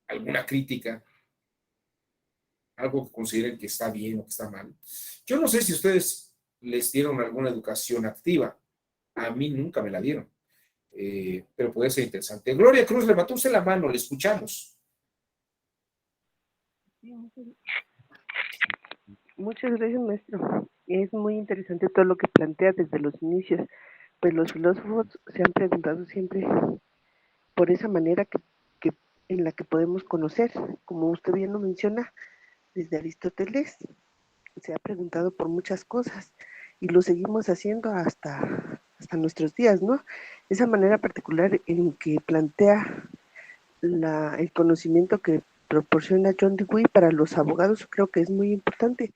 alguna crítica, algo que consideren que está bien o que está mal. Yo no sé si ustedes les dieron alguna educación activa. A mí nunca me la dieron, pero puede ser interesante. Gloria Cruz, levantó usted la mano, le escuchamos. Muchas gracias, maestro. Es muy interesante todo lo que plantea desde los inicios. Pues los filósofos se han preguntado siempre por esa manera que en la que podemos conocer. Como usted bien lo menciona, desde Aristóteles se ha preguntado por muchas cosas y lo seguimos haciendo hasta nuestros días, ¿no? Esa manera particular en que plantea el conocimiento que proporciona John Dewey para los abogados creo que es muy importante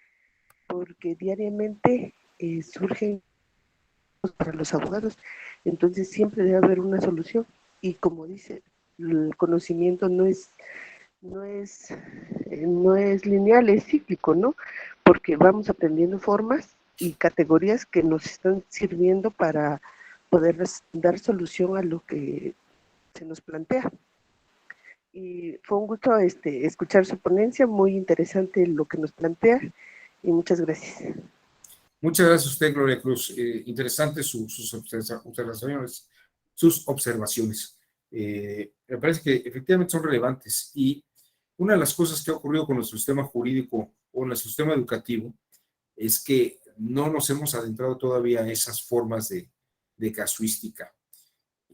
porque diariamente surgen para los abogados, entonces siempre debe haber una solución y como dice, el conocimiento no es lineal, es cíclico, ¿no? Porque vamos aprendiendo formas y categorías que nos están sirviendo para poder dar solución a lo que se nos plantea. Y fue un gusto escuchar su ponencia, muy interesante lo que nos plantea y muchas gracias. Muchas gracias a usted, Gloria Cruz. Interesantes sus observaciones, sus observaciones. Me parece que efectivamente son relevantes y una de las cosas que ha ocurrido con nuestro sistema jurídico o nuestro sistema educativo es que no nos hemos adentrado todavía a esas formas de casuística.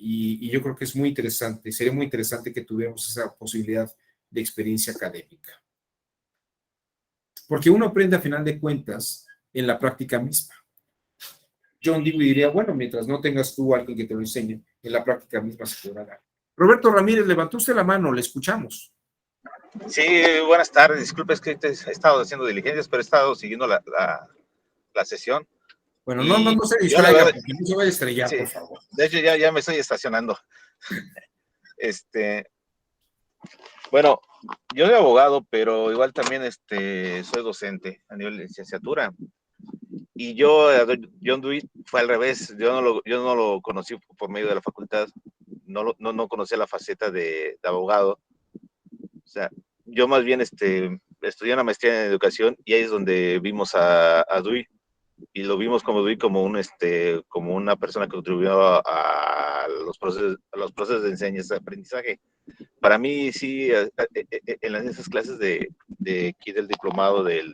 Y yo creo que es muy interesante, sería muy interesante que tuviéramos esa posibilidad de experiencia académica. Porque uno aprende a final de cuentas en la práctica misma. John Dewey diría, bueno, mientras no tengas tú a alguien que te lo enseñe, en la práctica misma se podrá dar. Roberto Ramírez, levantó usted la mano, le escuchamos. Sí, buenas tardes. Disculpe, es que he estado haciendo diligencias, pero he estado siguiendo la sesión. Bueno, no se distraiga, porque no se vaya a estrellar, sí, por favor. De hecho, ya me estoy estacionando. Bueno, yo soy abogado, pero igual también soy docente a nivel de licenciatura. Y John Dewey fue al revés. Yo no lo conocí por medio de la facultad. No conocía la faceta de abogado. O sea, yo más bien estudié una maestría en educación y ahí es donde vimos a Dewey. Y lo vimos como Dewey como una persona que contribuyó a los procesos de enseñanza-aprendizaje. Para mí, sí, en esas clases de aquí del diplomado de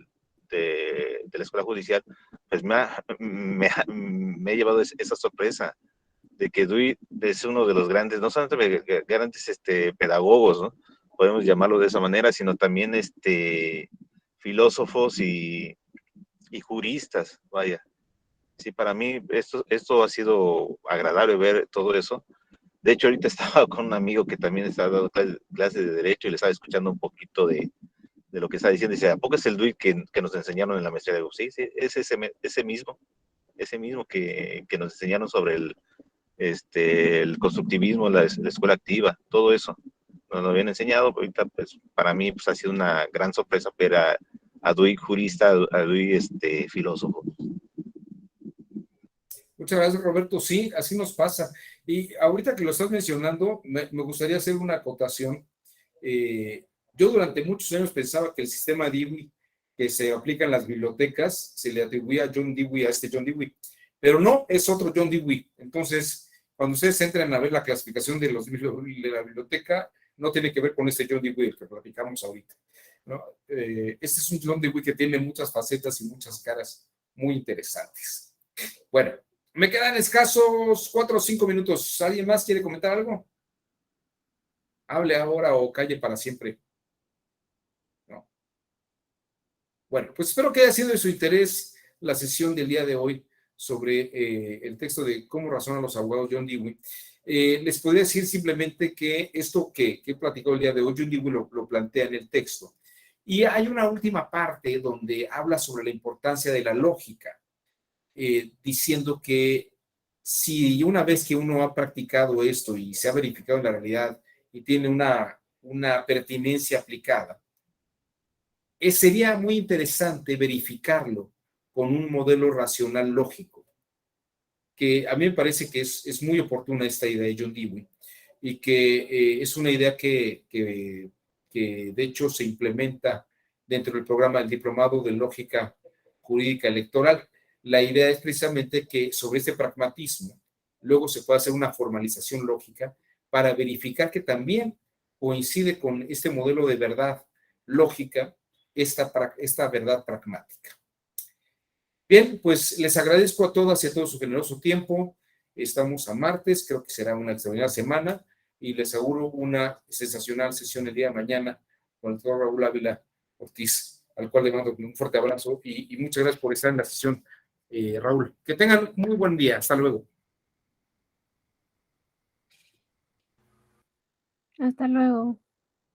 la Escuela Judicial, pues me he llevado esa sorpresa de que Dewey es uno de los grandes, no solamente grandes pedagogos, ¿no? Podemos llamarlo de esa manera, sino también filósofos y juristas, vaya. Sí, para mí esto ha sido agradable ver todo eso. De hecho, ahorita estaba con un amigo que también está dando clases de Derecho y le estaba escuchando un poquito de lo que está diciendo. Dice, ¿a poco es el Dewey que nos enseñaron en la maestría? Sí, es ese mismo que nos enseñaron sobre el constructivismo, la escuela activa, todo eso. Nos lo habían enseñado. Ahorita, pues, para mí pues, ha sido una gran sorpresa ver a Dewey jurista, a Dewey filósofo. Muchas gracias, Roberto. Sí, así nos pasa. Y ahorita que lo estás mencionando, me gustaría hacer una acotación. Yo durante muchos años pensaba que el sistema Dewey que se aplica en las bibliotecas se le atribuía a John Dewey, a John Dewey, pero no, es otro John Dewey. Entonces, cuando ustedes entran a ver la clasificación de la biblioteca, no tiene que ver con este John Dewey que platicamos ahorita, ¿no? Este es un John Dewey que tiene muchas facetas y muchas caras muy interesantes. Bueno, me quedan escasos 4 o 5 minutos. ¿Alguien más quiere comentar algo? Hable ahora o calle para siempre. No. Bueno, pues espero que haya sido de su interés la sesión del día de hoy sobre el texto de Cómo razonan los abogados, John Dewey. Les podría decir simplemente que esto que he platicado el día de hoy, John Dewey lo plantea en el texto. Y hay una última parte donde habla sobre la importancia de la lógica, diciendo que si una vez que uno ha practicado esto y se ha verificado en la realidad y tiene una pertinencia aplicada, sería muy interesante verificarlo con un modelo racional lógico, que a mí me parece que es muy oportuna esta idea de John Dewey y que es una idea que de hecho se implementa dentro del programa del Diplomado de Lógica Jurídica Electoral. La idea es precisamente que sobre este pragmatismo luego se puede hacer una formalización lógica para verificar que también coincide con este modelo de verdad lógica esta verdad pragmática. Bien, pues les agradezco a todas y a todos su generoso tiempo. Estamos a martes, creo que será una extraordinaria semana y les auguro una sensacional sesión el día de mañana con el doctor Raúl Ávila Ortiz, al cual le mando un fuerte abrazo y muchas gracias por estar en la sesión, Raúl. Que tengan muy buen día. Hasta luego. Hasta luego.